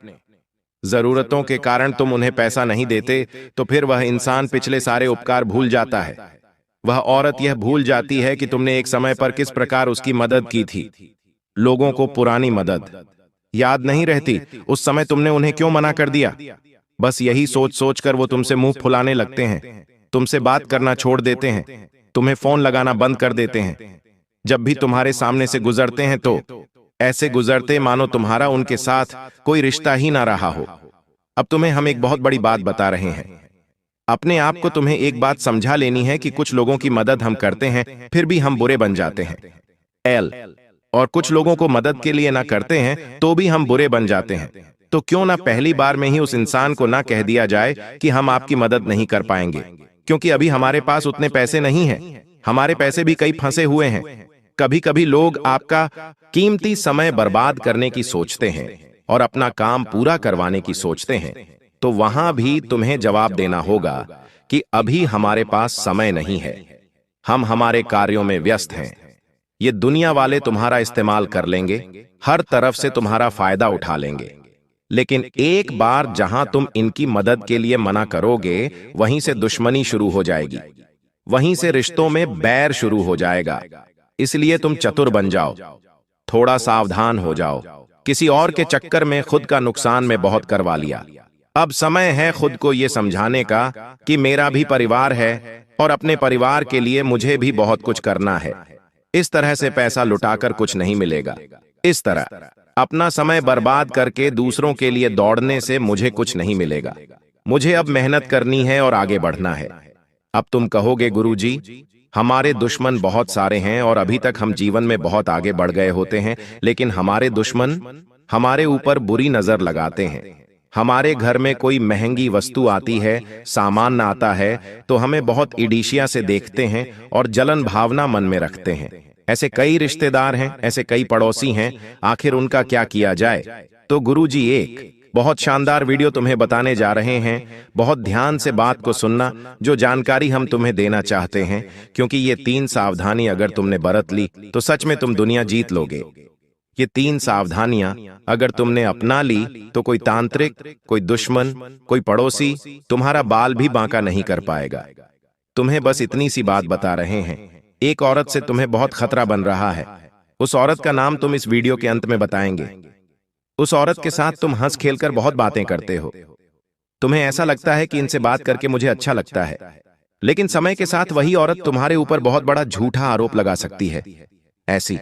जरूरतों के कारण तुम उन्हें पैसा नहीं देते, तो फिर वह इंसान पिछले सारे उपकार भूल जाता है। वह औरत यह भूल जाती है कि तुमने एक समय पर किस प्रकार उसकी मदद की थी। लोगों को पुरानी मदद याद नहीं रहती, उस समय तुमने उन्हें क्यों मना कर दिया। बस यही सोच सोचकर वो तुमसे मुंह फुलाने लगते हैं, तुमसे बात करना छोड़ देते हैं, तुम्हें फोन लगाना बंद कर देते हैं। जब भी तुम्हारे सामने से गुजरते हैं तो ऐसे गुजरते मानो तुम्हारा उनके साथ कोई रिश्ता ही ना रहा हो। अब तुम्हें हम एक बहुत बड़ी बात बता रहे हैं। अपने आप को तुम्हें एक बात समझा लेनी है कि कुछ लोगों की मदद हम करते हैं फिर भी हम बुरे बन जाते हैं। और कुछ लोगों को मदद के लिए ना करते हैं तो भी हम बुरे बन जाते हैं। तो क्यों ना पहली बार में ही उस इंसान को ना कह दिया जाए कि हम आपकी मदद नहीं कर पाएंगे, क्योंकि अभी हमारे पास उतने पैसे नहीं हैं। हमारे पैसे भी कई फंसे हुए हैं। कभी कभी लोग आपका कीमती समय बर्बाद करने की सोचते हैं और अपना काम पूरा करवाने की सोचते हैं, तो वहां भी तुम्हें जवाब देना होगा कि अभी हमारे पास समय नहीं है। हम हमारे कार्यों में व्यस्त हैं। ये दुनिया वाले तुम्हारा इस्तेमाल कर लेंगे, हर तरफ से तुम्हारा फायदा उठा लेंगे। लेकिन एक बार जहां तुम इनकी मदद के लिए मना करोगे, वहीं से दुश्मनी शुरू हो जाएगी, वहीं से रिश्तों में बैर शुरू हो जाएगा। इसलिए तुम चतुर बन जाओ, थोड़ा सावधान हो जाओ। किसी और के चक्कर में खुद का नुकसान में बहुत करवा लिया। अब समय है खुद को यह समझाने का कि मेरा भी परिवार है और अपने परिवार के लिए मुझे भी बहुत कुछ करना है। इस तरह से पैसा लुटाकर कुछ नहीं मिलेगा। इस तरह अपना समय बर्बाद करके दूसरों के लिए दौड़ने से मुझे कुछ नहीं मिलेगा। मुझे अब मेहनत करनी है और आगे बढ़ना है। अब तुम कहोगे, गुरुजी, हमारे दुश्मन बहुत सारे हैं और अभी तक हम जीवन में बहुत आगे बढ़ गए होते हैं, लेकिन हमारे दुश्मन हमारे ऊपर बुरी नजर लगाते हैं। हमारे घर में कोई महंगी वस्तु आती है, सामान आता है, तो हमें बहुत ईर्ष्या से देखते हैं और जलन भावना मन में रखते हैं। ऐसे कई रिश्तेदार हैं, ऐसे कई पड़ोसी हैं, आखिर उनका क्या किया जाए। तो गुरुजी एक बहुत शानदार वीडियो तुम्हें बताने जा रहे हैं। बहुत ध्यान से बात को सुनना, जो जानकारी हम तुम्हें देना चाहते हैं, क्योंकि ये 3 सावधानी अगर तुमने बरत ली तो सच में तुम दुनिया जीत लोगे। ये 3 सावधानियां अगर तुमने अपना ली तो कोई तांत्रिक, कोई दुश्मन, कोई पड़ोसी तुम्हारा बाल भी बांका नहीं कर पाएगा। तुम्हें बस इतनी सी बात बता रहे हैं। एक औरत से तुम्हें बहुत खतरा बन रहा है। उस औरत का नाम तुम इस वीडियो के अंत में बताएंगे। उस औरत के साथ तुम हंस खेलकर बहुत बातें करते हो। तुम्हें ऐसा लगता है कि इनसे बात करके मुझे अच्छा लगता है, लेकिन समय के साथ वही औरत तुम्हारे ऊपर बहुत बड़ा झूठा आरोप लगा सकती है। ऐसी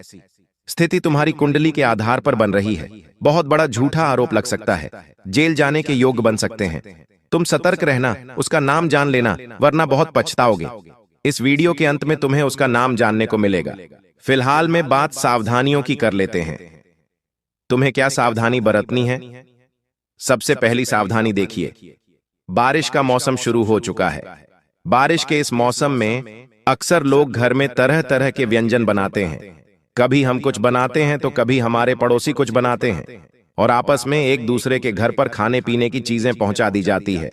स्थिति तुम्हारी कुंडली के आधार पर बन रही है। बहुत बड़ा झूठा आरोप लग सकता है, जेल जाने के योग्य बन सकते हैं। तुम सतर्क रहना, उसका नाम जान लेना, वरना बहुत पछताओगे। इस वीडियो के अंत में तुम्हें उसका नाम जानने को मिलेगा। फिलहाल में बात सावधानियों की कर लेते हैं। तुम्हें क्या सावधानी बरतनी है? सबसे पहली सावधानी देखिए, बारिश का मौसम शुरू हो चुका है। बारिश के इस मौसम में अक्सर लोग घर में तरह तरह के व्यंजन बनाते हैं। कभी हम कुछ बनाते हैं तो कभी हमारे पड़ोसी कुछ बनाते हैं, और आपस में एक दूसरे के घर पर खाने पीने की चीजें पहुंचा दी जाती है।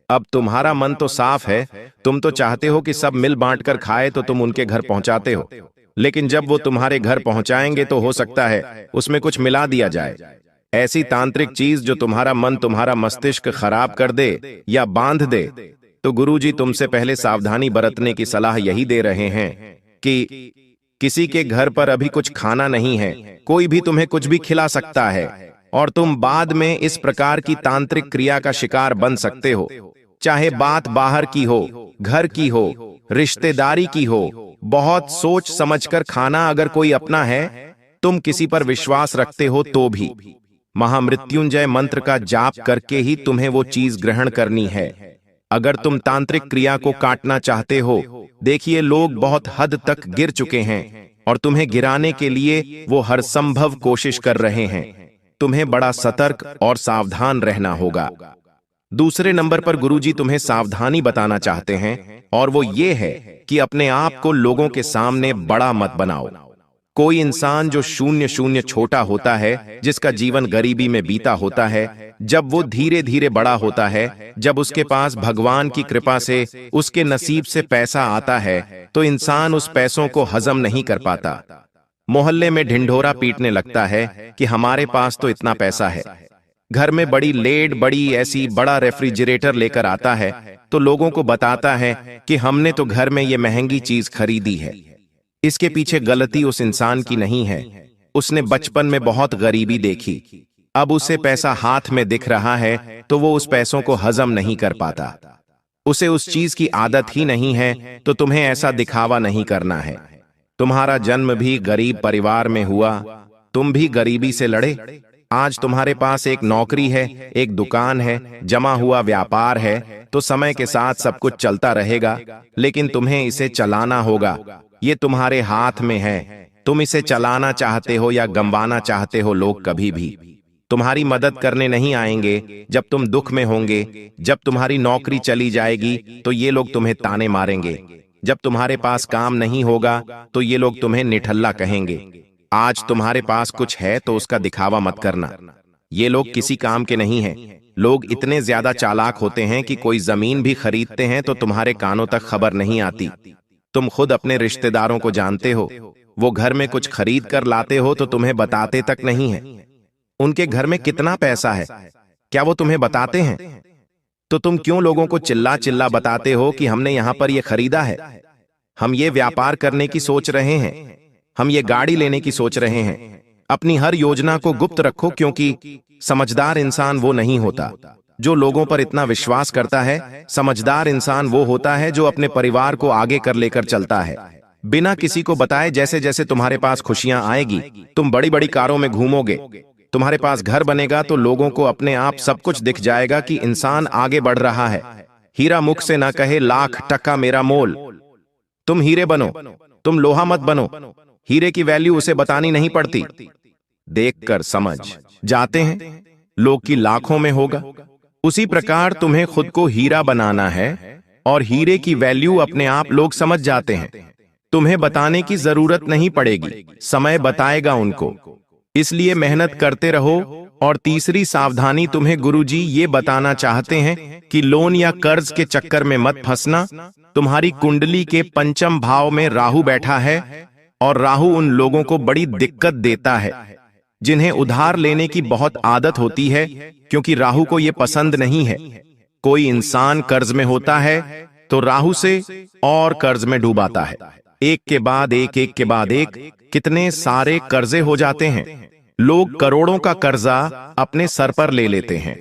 अब तुम्हारा मन तो साफ है, तुम तो चाहते हो कि सब मिल बांट कर खाए, तो तुम उनके घर पहुंचाते हो। लेकिन जब वो तुम्हारे घर पहुंचाएंगे तो हो सकता है उसमें कुछ मिला दिया जाए, ऐसी तांत्रिक चीज जो तुम्हारा मन, तुम्हारा मस्तिष्क खराब कर दे या बांध दे। तो गुरुजी तुमसे पहले सावधानी बरतने की सलाह यही दे रहे हैं कि किसी के घर पर अभी कुछ खाना नहीं है। कोई भी तुम्हें कुछ भी खिला सकता है और तुम बाद में इस प्रकार की तांत्रिक क्रिया का शिकार बन सकते हो। चाहे बात बाहर की हो, घर की हो, रिश्तेदारी की हो, बहुत सोच समझकर खाना अगर कोई अपना है, तुम किसी पर विश्वास रखते हो तो भी महामृत्युंजय मंत्र का जाप करके ही तुम्हें वो चीज ग्रहण करनी है। अगर तुम तांत्रिक क्रिया को काटना चाहते हो, देखिए लोग बहुत हद तक गिर चुके हैं और तुम्हें गिराने के लिए वो हर संभव कोशिश कर रहे हैं। तुम्हें बड़ा सतर्क और सावधान रहना होगा। दूसरे नंबर पर गुरुजी तुम्हें सावधानी बताना चाहते हैं, और वो ये है कि अपने आप को लोगों के सामने बड़ा मत बनाओ। कोई इंसान जो शून्य शून्य छोटा होता है, जिसका जीवन गरीबी में बीता होता है, जब वो धीरे धीरे बड़ा होता है, जब उसके पास भगवान की कृपा से उसके नसीब से पैसा आता है, तो इंसान उस पैसों को हजम नहीं कर पाता। मोहल्ले में ढिंढोरा पीटने लगता है कि हमारे पास तो इतना पैसा है। घर में बड़ी लेड, बड़ी ऐसी बड़ा रेफ्रिजरेटर लेकर आता है, तो लोगों को बताता है कि हमने तो घर में ये महंगी चीज खरीदी है। इसके पीछे गलती उस इंसान की नहीं है। उसने बचपन में बहुत गरीबी देखी, अब उसे पैसा हाथ में दिख रहा है तो वो उस पैसों को हजम नहीं कर पाता। उसे उस चीज की आदत ही नहीं है, तो तुम्हें ऐसा दिखावा नहीं करना है। तुम्हारा जन्म भी गरीब परिवार में हुआ, तुम भी गरीबी से लड़े। आज तुम्हारे पास एक नौकरी है, एक दुकान है, जमा हुआ व्यापार है, तो समय के साथ सब कुछ चलता रहेगा, लेकिन तुम्हें इसे चलाना होगा। ये तुम्हारे हाथ में है। तुम इसे चलाना चाहते हो या गंवाना चाहते हो। लोग कभी भी तुम्हारी मदद करने नहीं आएंगे जब तुम दुख में होंगे। जब तुम्हारी नौकरी चली जाएगी तो ये लोग तुम्हें ताने मारेंगे। जब तुम्हारे पास काम नहीं होगा तो ये लोग तुम्हें निठल्ला कहेंगे। आज तुम्हारे पास कुछ है तो उसका दिखावा मत करना। ये लोग किसी काम के नहीं हैं। लोग इतने ज्यादा चालाक होते हैं कि कोई जमीन भी खरीदते हैं तो तुम्हारे कानों तक खबर नहीं आती। तुम खुद अपने रिश्तेदारों को जानते हो, वो घर में कुछ खरीद कर लाते हो तो तुम्हें बताते तक नहीं है। उनके घर में कितना पैसा है, क्या वो तुम्हें बताते हैं? तो तुम क्यों लोगों को चिल्ला चिल्ला बताते हो कि हमने यहां पर ये खरीदा है, हम ये व्यापार करने की सोच रहे हैं, हम ये गाड़ी लेने की सोच रहे हैं। अपनी हर योजना को गुप्त रखो, क्योंकि समझदार इंसान वो नहीं होता जो लोगों पर इतना विश्वास करता है। समझदार इंसान वो होता है जो अपने परिवार को आगे कर लेकर चलता है, बिना किसी को बताए। जैसे जैसे तुम्हारे पास खुशियां आएगी, तुम बड़ी बड़ी कारों में घूमोगे, तुम्हारे पास घर बनेगा, तो लोगों को अपने आप सब कुछ दिख जाएगा कि इंसान आगे बढ़ रहा है। हीरा मुख से ना कहे लाख टका मेरा मोल। तुम हीरे बनो, तुम लोहा मत बनो। हीरे की वैल्यू उसे बतानी नहीं पड़ती, देखकर समझ जाते हैं लोग की लाखों में होगा। उसी प्रकार तुम्हें खुद को हीरा बनाना है, और हीरे की वैल्यू अपने आप लोग समझ जाते हैं। तुम्हें बताने की जरूरत नहीं पड़ेगी, समय बताएगा उनको। इसलिए मेहनत करते रहो। और तीसरी सावधानी तुम्हें गुरुजी ये बताना चाहते हैं कि लोन या कर्ज के चक्कर में मत फंसना। तुम्हारी कुंडली के पंचम भाव में राहु बैठा है, और राहु उन लोगों को बड़ी दिक्कत देता है जिन्हें उधार लेने की बहुत आदत होती है, क्योंकि राहु को यह पसंद नहीं है। कोई इंसान कर्ज में होता है तो राहु से और कर्ज में डूबाता है। एक के बाद एक, एक के बाद एक, कितने सारे कर्जे हो जाते हैं। लोग करोड़ों का कर्जा अपने सर पर ले लेते हैं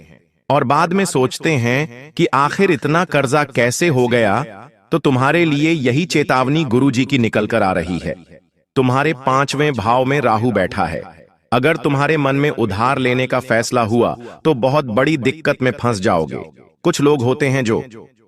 और बाद में सोचते हैं कि आखिर इतना कर्जा कैसे हो गया। तो तुम्हारे लिए यही चेतावनी गुरुजी की निकल कर आ रही है। तुम्हारे 5वें भाव में राहु बैठा है। अगर तुम्हारे मन में उधार लेने का फैसला हुआ तो बहुत बड़ी दिक्कत में फंस जाओगे। कुछ लोग होते हैं जो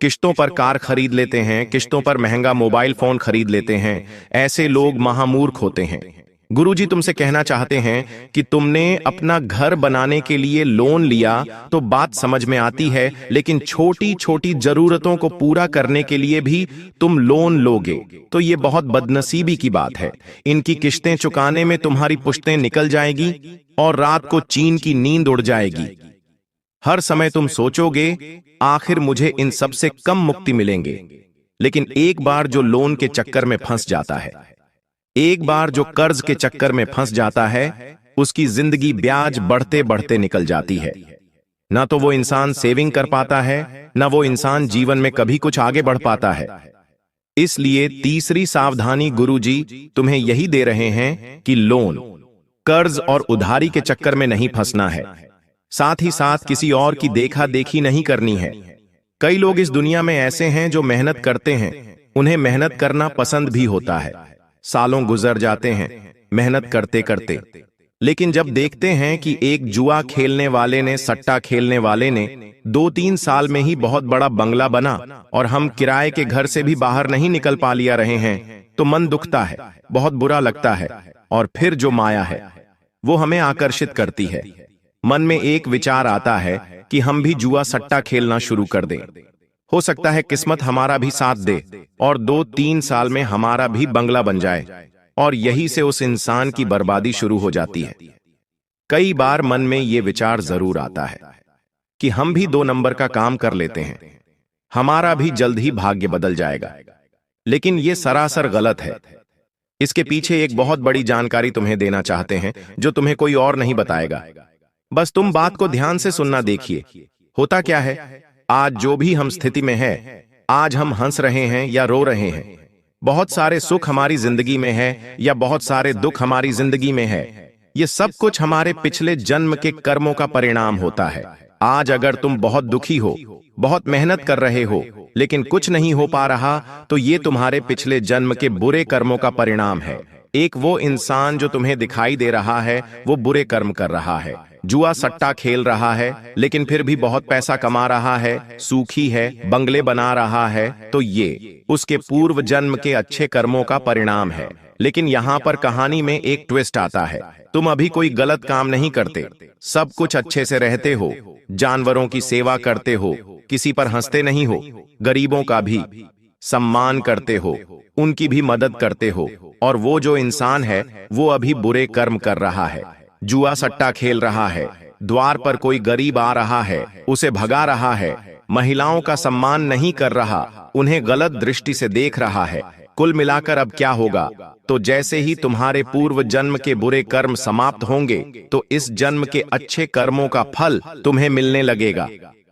किश्तों पर कार खरीद लेते हैं, किश्तों पर महंगा मोबाइल फोन खरीद लेते हैं। ऐसे लोग महामूर्ख होते हैं। गुरुजी तुमसे कहना चाहते हैं कि तुमने अपना घर बनाने के लिए लोन लिया तो बात समझ में आती है, लेकिन छोटी छोटी जरूरतों को पूरा करने के लिए भी तुम लोन लोगे तो ये बहुत बदनसीबी की बात है। इनकी किश्तें चुकाने में तुम्हारी पुश्तें निकल जाएगी और रात को चैन की नींद उड़ जाएगी। हर समय तुम सोचोगे आखिर मुझे इन सब से कम मुक्ति मिलेंगे, लेकिन एक बार जो लोन के चक्कर में फंस जाता है, एक बार जो कर्ज के चक्कर में फंस जाता है, उसकी जिंदगी ब्याज बढ़ते बढ़ते निकल जाती है। ना तो वो इंसान सेविंग कर पाता है, ना वो इंसान जीवन में कभी कुछ आगे बढ़ पाता है। इसलिए तीसरी सावधानी गुरुजी तुम्हें यही दे रहे हैं कि लोन, कर्ज और उधारी के चक्कर में नहीं फंसना है। साथ ही साथ किसी और की देखा देखी नहीं करनी है। कई लोग इस दुनिया में ऐसे हैं जो मेहनत करते हैं, उन्हें मेहनत करना पसंद भी होता है। सालों गुजर जाते हैं मेहनत करते करते, लेकिन जब देखते हैं कि एक जुआ खेलने वाले ने, सट्टा खेलने वाले ने 2-3 साल में ही बहुत बड़ा बंगला बना और हम किराए के घर से भी बाहर नहीं निकल पा लिया रहे हैं, तो मन दुखता है, बहुत बुरा लगता है। और फिर जो माया है वो हमें आकर्षित करती है। मन में एक विचार आता है कि हम भी जुआ सट्टा खेलना शुरू कर दें। हो सकता है किस्मत हमारा भी साथ दे और 2-3 साल में हमारा भी बंगला बन जाए, और यही से उस इंसान की बर्बादी शुरू हो जाती है। कई बार मन में ये विचार जरूर आता है कि हम भी 2 नंबर का काम कर लेते हैं, हमारा भी जल्द ही भाग्य बदल जाएगा। लेकिन ये सरासर गलत है। इसके पीछे एक बहुत बड़ी जानकारी तुम्हें देना चाहते हैं जो तुम्हें कोई और नहीं बताएगा। बस तुम बात को ध्यान से सुनना। देखिए, होता क्या है, आज जो भी हम स्थिति में है, आज हम हंस रहे हैं या रो रहे हैं, बहुत सारे सुख हमारी जिंदगी में है या बहुत सारे दुख हमारी जिंदगी में है, ये सब कुछ हमारे पिछले जन्म के कर्मों का परिणाम होता है। आज अगर तुम बहुत दुखी हो, बहुत मेहनत कर रहे हो, लेकिन कुछ नहीं हो पा रहा, तो ये तुम्हारे पिछले जन्म के बुरे कर्मों का परिणाम है। एक वो इंसान जो तुम्हें दिखाई दे रहा है वो बुरे कर्म कर रहा है, जुआ सट्टा खेल रहा है, लेकिन फिर भी बहुत पैसा कमा रहा है, सुखी है, बंगले बना रहा है, तो ये उसके पूर्व जन्म के अच्छे कर्मों का परिणाम है। लेकिन यहाँ पर कहानी में एक ट्विस्ट आता है। तुम अभी कोई गलत काम नहीं करते, सब कुछ अच्छे से रहते हो, जानवरों की सेवा करते हो, किसी पर हंसते नहीं हो, गरीबों का भी सम्मान करते हो, उनकी भी मदद करते हो, और वो जो इंसान है वो अभी बुरे कर्म कर रहा है, जुआ सट्टा खेल रहा है, द्वार पर कोई गरीब आ रहा है, उसे भगा रहा है, महिलाओं का सम्मान नहीं कर रहा, उन्हें गलत दृष्टि से देख रहा है। कुल मिलाकर अब क्या होगा, तो जैसे ही तुम्हारे पूर्व जन्म के बुरे कर्म समाप्त होंगे तो इस जन्म के अच्छे कर्मों का फल तुम्हें मिलने लगेगा।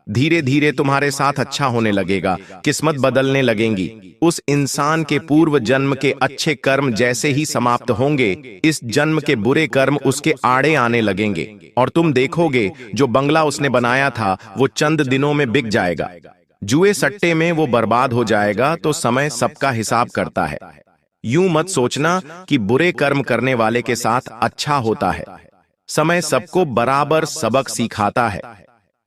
धीरे धीरे तुम्हारे साथ अच्छा होने लगेगा, किस्मत बदलने लगेंगी। उस इंसान के पूर्व जन्म के अच्छे कर्म जैसे ही समाप्त होंगे, इस जन्म के बुरे कर्म उसके आड़े आने लगेंगे, और तुम देखोगे जो बंगला उसने बनाया था वो चंद दिनों में बिक जाएगा। जुए सट्टे में वो बर्बाद हो जाएगा। तो समय सबका हिसाब करता है। यूं मत सोचना कि बुरे कर्म करने वाले के साथ अच्छा होता है। समय सबको बराबर सबक सिखाता है।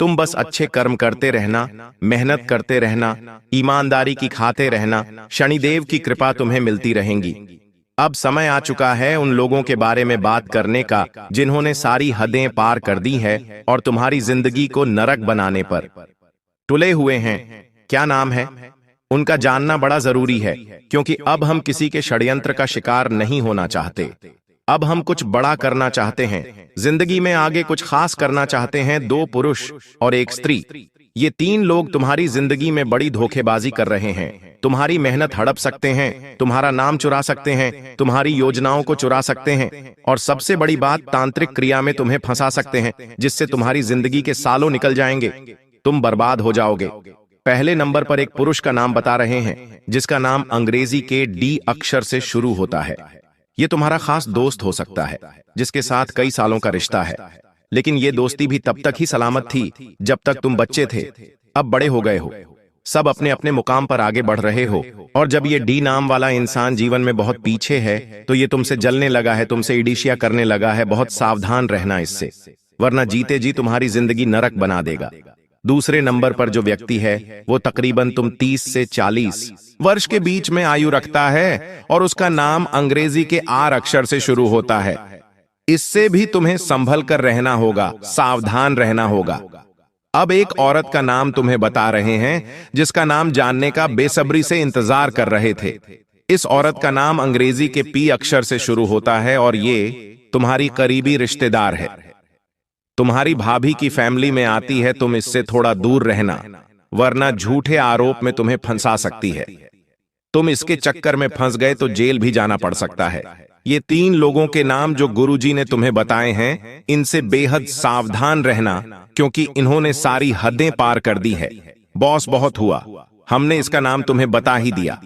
तुम बस अच्छे कर्म करते रहना, मेहनत करते रहना, ईमानदारी की खाते रहना, शनिदेव की कृपा तुम्हें मिलती रहेंगी। अब समय आ चुका है उन लोगों के बारे में बात करने का जिन्होंने सारी हदें पार कर दी है और तुम्हारी जिंदगी को नरक बनाने पर तुले हुए हैं। क्या नाम है उनका जानना बड़ा जरूरी है, क्योंकि अब हम किसी के षड्यंत्र का शिकार नहीं होना चाहते। अब हम कुछ बड़ा करना चाहते हैं, जिंदगी में आगे कुछ खास करना चाहते हैं। 2 पुरुष और 1 स्त्री, ये 3 लोग तुम्हारी जिंदगी में बड़ी धोखेबाजी कर रहे हैं। तुम्हारी मेहनत हड़प सकते हैं, तुम्हारा नाम चुरा सकते हैं, तुम्हारी योजनाओं को चुरा सकते हैं, और सबसे बड़ी बात, तांत्रिक क्रिया में तुम्हें फंसा सकते हैं, जिससे तुम्हारी जिंदगी के सालों निकल जाएंगे, तुम बर्बाद हो जाओगे। पहले नंबर पर एक पुरुष का नाम बता रहे हैं जिसका नाम अंग्रेजी के D अक्षर से शुरू होता है। ये तुम्हारा खास दोस्त हो सकता है जिसके साथ कई सालों का रिश्ता है, लेकिन ये दोस्ती भी तब तक ही सलामत थी जब तक तुम बच्चे थे। अब बड़े हो गए हो, सब अपने अपने मुकाम पर आगे बढ़ रहे हो, और जब ये डी नाम वाला इंसान जीवन में बहुत पीछे है तो ये तुमसे जलने लगा है, तुमसे ईर्ष्या करने लगा है। बहुत सावधान रहना इससे, वरना जीते जी तुम्हारी जिंदगी नरक बना देगा। दूसरे नंबर पर जो व्यक्ति है वो तकरीबन तुम 30 से 40 वर्ष के बीच में आयु रखता है और उसका नाम अंग्रेजी के आर अक्षर से शुरू होता है। इससे भी तुम्हें संभल कर रहना होगा, सावधान रहना होगा। अब एक औरत का नाम तुम्हें बता रहे हैं जिसका नाम जानने का बेसब्री से इंतजार कर रहे थे। इस औरत का नाम अंग्रेजी के पी अक्षर से शुरू होता है और ये तुम्हारी करीबी रिश्तेदार है, तुम्हारी भाभी की फैमिली में आती है। तुम इससे थोड़ा दूर रहना, वरना झूठे आरोप में तुम्हें फंसा सकती है। तुम इसके चक्कर में फंस गए तो जेल भी जाना पड़ सकता है। ये 3 लोगों के नाम जो गुरुजी ने तुम्हें बताए हैं, इनसे बेहद सावधान रहना, क्योंकि इन्होंने सारी हदें पार कर दी है। बॉस बहुत हुआ, हमने इसका नाम तुम्हें बता ही दिया।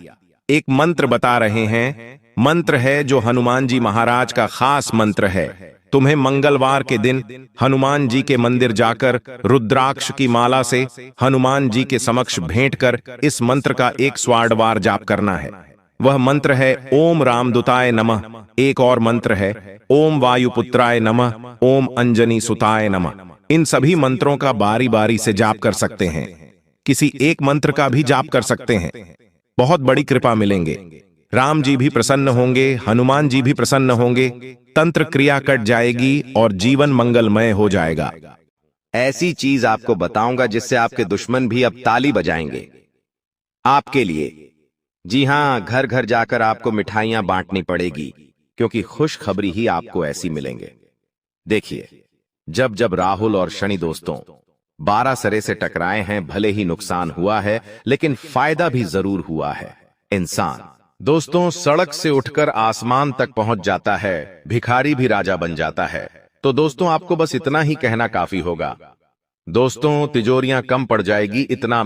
एक मंत्र बता रहे हैं, मंत्र है जो हनुमान जी महाराज का खास मंत्र है। तुम्हें मंगलवार के दिन हनुमान जी के मंदिर जाकर रुद्राक्ष की माला से हनुमान जी के समक्ष भेंट कर इस मंत्र का 100 बार जाप करना है। वह मंत्र है ओम रामदूताय नमः। एक और मंत्र है ओम वायुपुत्राय नमः, ओम अंजनी सुताय नमः। इन सभी मंत्रों का बारी बारी से जाप कर सकते हैं, किसी एक मंत्र का भी जाप कर सकते हैं। बहुत बड़ी कृपा मिलेंगे, राम जी भी प्रसन्न होंगे, हनुमान जी भी प्रसन्न होंगे, तंत्र क्रिया कट जाएगी और जीवन मंगलमय हो जाएगा।
ऐसी चीज आपको बताऊंगा जिससे आपके दुश्मन भी अब ताली बजाएंगे आपके लिए। जी हां, घर घर जाकर आपको मिठाइयां बांटनी पड़ेगी, क्योंकि खुशखबरी ही आपको ऐसी मिलेंगे। देखिए, जब जब राहुल और शनि दोस्तों 12 सरे से टकराए हैं, भले ही नुकसान हुआ है लेकिन फायदा भी जरूर हुआ है। इंसान दोस्तों सड़क से उठकर आसमान तक पहुंच जाता है, भिखारी भी राजा बन जाता है। तो दोस्तों आपको बस इतना ही कहना काफी होगा। दोस्तों तिजोरियां कम पड़ जाएगी, इतना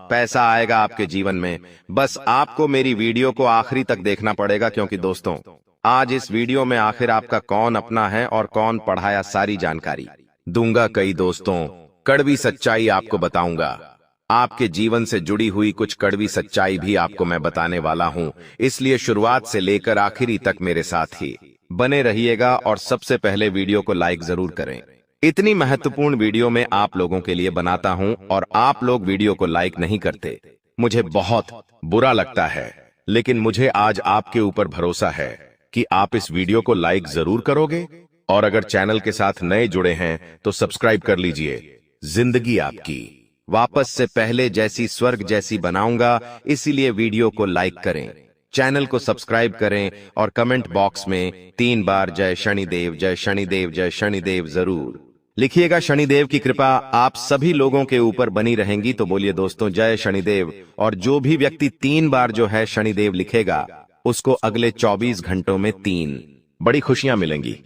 पैसा आएगा आपके जीवन में। बस आपको मेरी वीडियो को आखिरी तक देखना पड़ेगा, क्योंकि दोस्तों आज इस वीडियो में आखिर आपका कौन अपना है और कौन पढ़ाया सारी जानकारी दूंगा। कई दोस्तों कड़वी सच्चाई आपको बताऊंगा, आपके जीवन से जुड़ी हुई कुछ कड़वी सच्चाई भी आपको मैं बताने वाला हूं, इसलिए शुरुआत से लेकर आखिरी तक मेरे साथ ही बने रहिएगा। और सबसे पहले वीडियो को लाइक जरूर करें। इतनी महत्वपूर्ण वीडियो मैं आप लोगों के लिए बनाता हूं और आप लोग वीडियो को लाइक नहीं करते, मुझे बहुत बुरा लगता है। लेकिन मुझे आज आपके ऊपर भरोसा है कि आप इस वीडियो को लाइक जरूर करोगे, और अगर चैनल के साथ नए जुड़े हैं तो सब्सक्राइब कर लीजिए। जिंदगी आपकी वापस से पहले जैसी स्वर्ग जैसी बनाऊंगा, इसीलिए वीडियो को लाइक करें, चैनल को सब्सक्राइब करें और कमेंट बॉक्स में 3 बार जय शनिदेव जय शनिदेव जय शनिदेव जरूर लिखिएगा। शनिदेव की कृपा आप सभी लोगों के ऊपर बनी रहेंगी। तो बोलिए दोस्तों जय शनिदेव। और जो भी व्यक्ति 3 बार जो है शनिदेव लिखेगा, उसको अगले 24 घंटों में 3 बड़ी खुशियां मिलेंगी।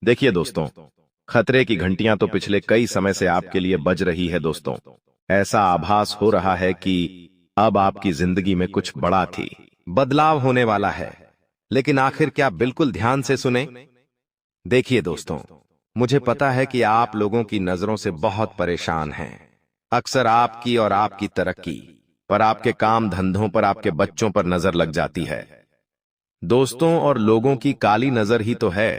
देखिए दोस्तों, खतरे की घंटियां तो पिछले कई समय से आपके लिए बज रही है। दोस्तों ऐसा आभास हो रहा है कि अब आपकी जिंदगी में कुछ बड़ा थी बदलाव होने वाला है, लेकिन आखिर क्या? बिल्कुल ध्यान से सुने। देखिए दोस्तों, मुझे पता है कि आप लोगों की नजरों से बहुत परेशान हैं। अक्सर आपकी और आपकी तरक्की पर, आपके काम धंधों पर, आपके बच्चों पर नजर लग जाती है। दोस्तों और लोगों की काली नजर ही तो है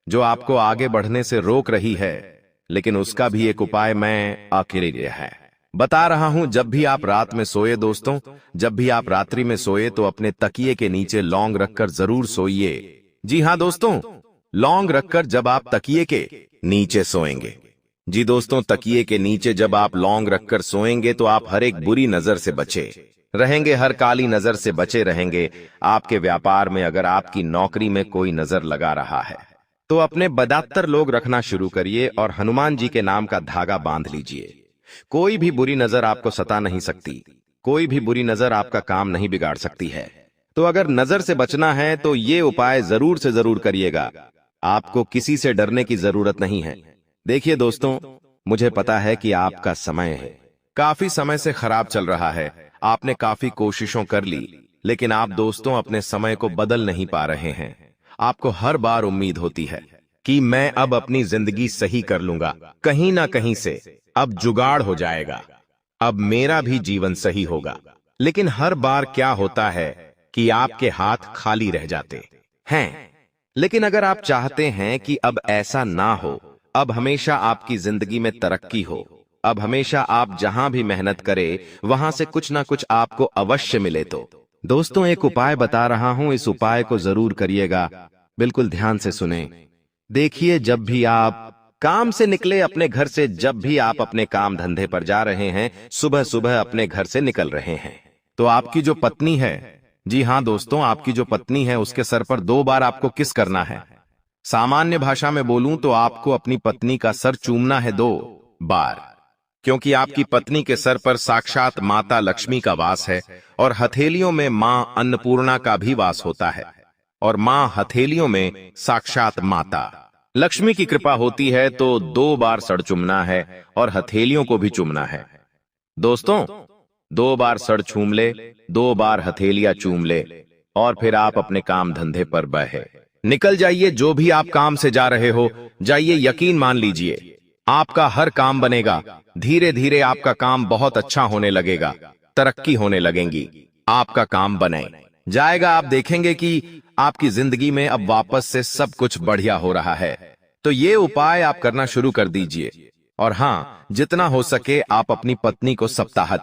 जो आपको आगे बढ़ने से रोक रही है, लेकिन उसका भी एक उपाय मैं अकेले है बता रहा हूं। जब भी आप रात में सोए दोस्तों, जब भी आप रात्रि में सोए तो अपने तकिए के नीचे लौंग रखकर जरूर सोइए। जी हां दोस्तों, लौंग रखकर जब आप तकिए के नीचे सोएंगे, जी दोस्तों तकिए के नीचे जब आप लौंग रखकर सोएंगे तो आप हर एक बुरी नजर से बचे रहेंगे, हर काली नजर से बचे रहेंगे। आपके व्यापार में अगर आपकी नौकरी में कोई नजर लगा रहा है तो अपने बदतर लोग रखना शुरू करिए और हनुमान जी के नाम का धागा बांध लीजिए। कोई भी बुरी नजर आपको सता नहीं सकती, कोई भी बुरी नजर आपका काम नहीं बिगाड़ सकती है। तो अगर नजर से बचना है तो ये उपाय जरूर से जरूर करिएगा। आपको किसी से डरने की जरूरत नहीं है। देखिए दोस्तों, मुझे पता है कि आपका समय है काफी समय से खराब चल रहा है, आपने काफी कोशिशों कर ली, लेकिन आप दोस्तों अपने समय को बदल नहीं पा रहे हैं। आपको हर बार उम्मीद होती है कि मैं अब अपनी जिंदगी सही कर लूंगा, कहीं ना कहीं से अब जुगाड़ हो जाएगा, अब मेरा भी जीवन सही होगा। लेकिन हर बार क्या होता है कि आपके हाथ खाली रह जाते हैं। लेकिन अगर आप चाहते हैं कि अब ऐसा ना हो, अब हमेशा आपकी जिंदगी में तरक्की हो, अब हमेशा आप जहां भी मेहनत करें वहां से कुछ ना कुछ आपको अवश्य मिले, तो दोस्तों एक उपाय बता रहा हूं, इस उपाय को जरूर करिएगा, बिल्कुल ध्यान से सुने। देखिए, जब भी आप काम से निकले अपने घर से, जब भी आप अपने काम धंधे पर जा रहे हैं, सुबह सुबह अपने घर से निकल रहे हैं, तो आपकी जो पत्नी है, जी हां दोस्तों, आपकी जो पत्नी है उसके सर पर 2 बार आपको किस करना है। सामान्य भाषा में बोलूं तो आपको अपनी पत्नी का सर चूमना है 2 बार, क्योंकि आपकी पत्नी के सर पर साक्षात माता लक्ष्मी का वास है और हथेलियों में मां अन्नपूर्णा का भी वास होता है, और मां हथेलियों में साक्षात माता लक्ष्मी की कृपा होती है। तो 2 बार सर चूमना है और हथेलियों को भी चूमना है। दोस्तों 2 बार सर चूम ले, 2 बार हथेलियां चूम ले, और फिर आप अपने काम धंधे पर बहे निकल जाइए। जो भी आप काम से जा रहे हो जाइए, यकीन मान लीजिए आपका हर काम बनेगा। धीरे धीरे आपका काम बहुत अच्छा होने लगेगा, तरक्की होने लगेंगी, आपका काम बने जाएगा। आप देखेंगे कि आपकी जिंदगी में अब वापस से सब कुछ बढ़िया हो रहा है। तो ये उपाय आप करना शुरू कर दीजिए। और हाँ, जितना हो सके आप अपनी पत्नी को सप्ताह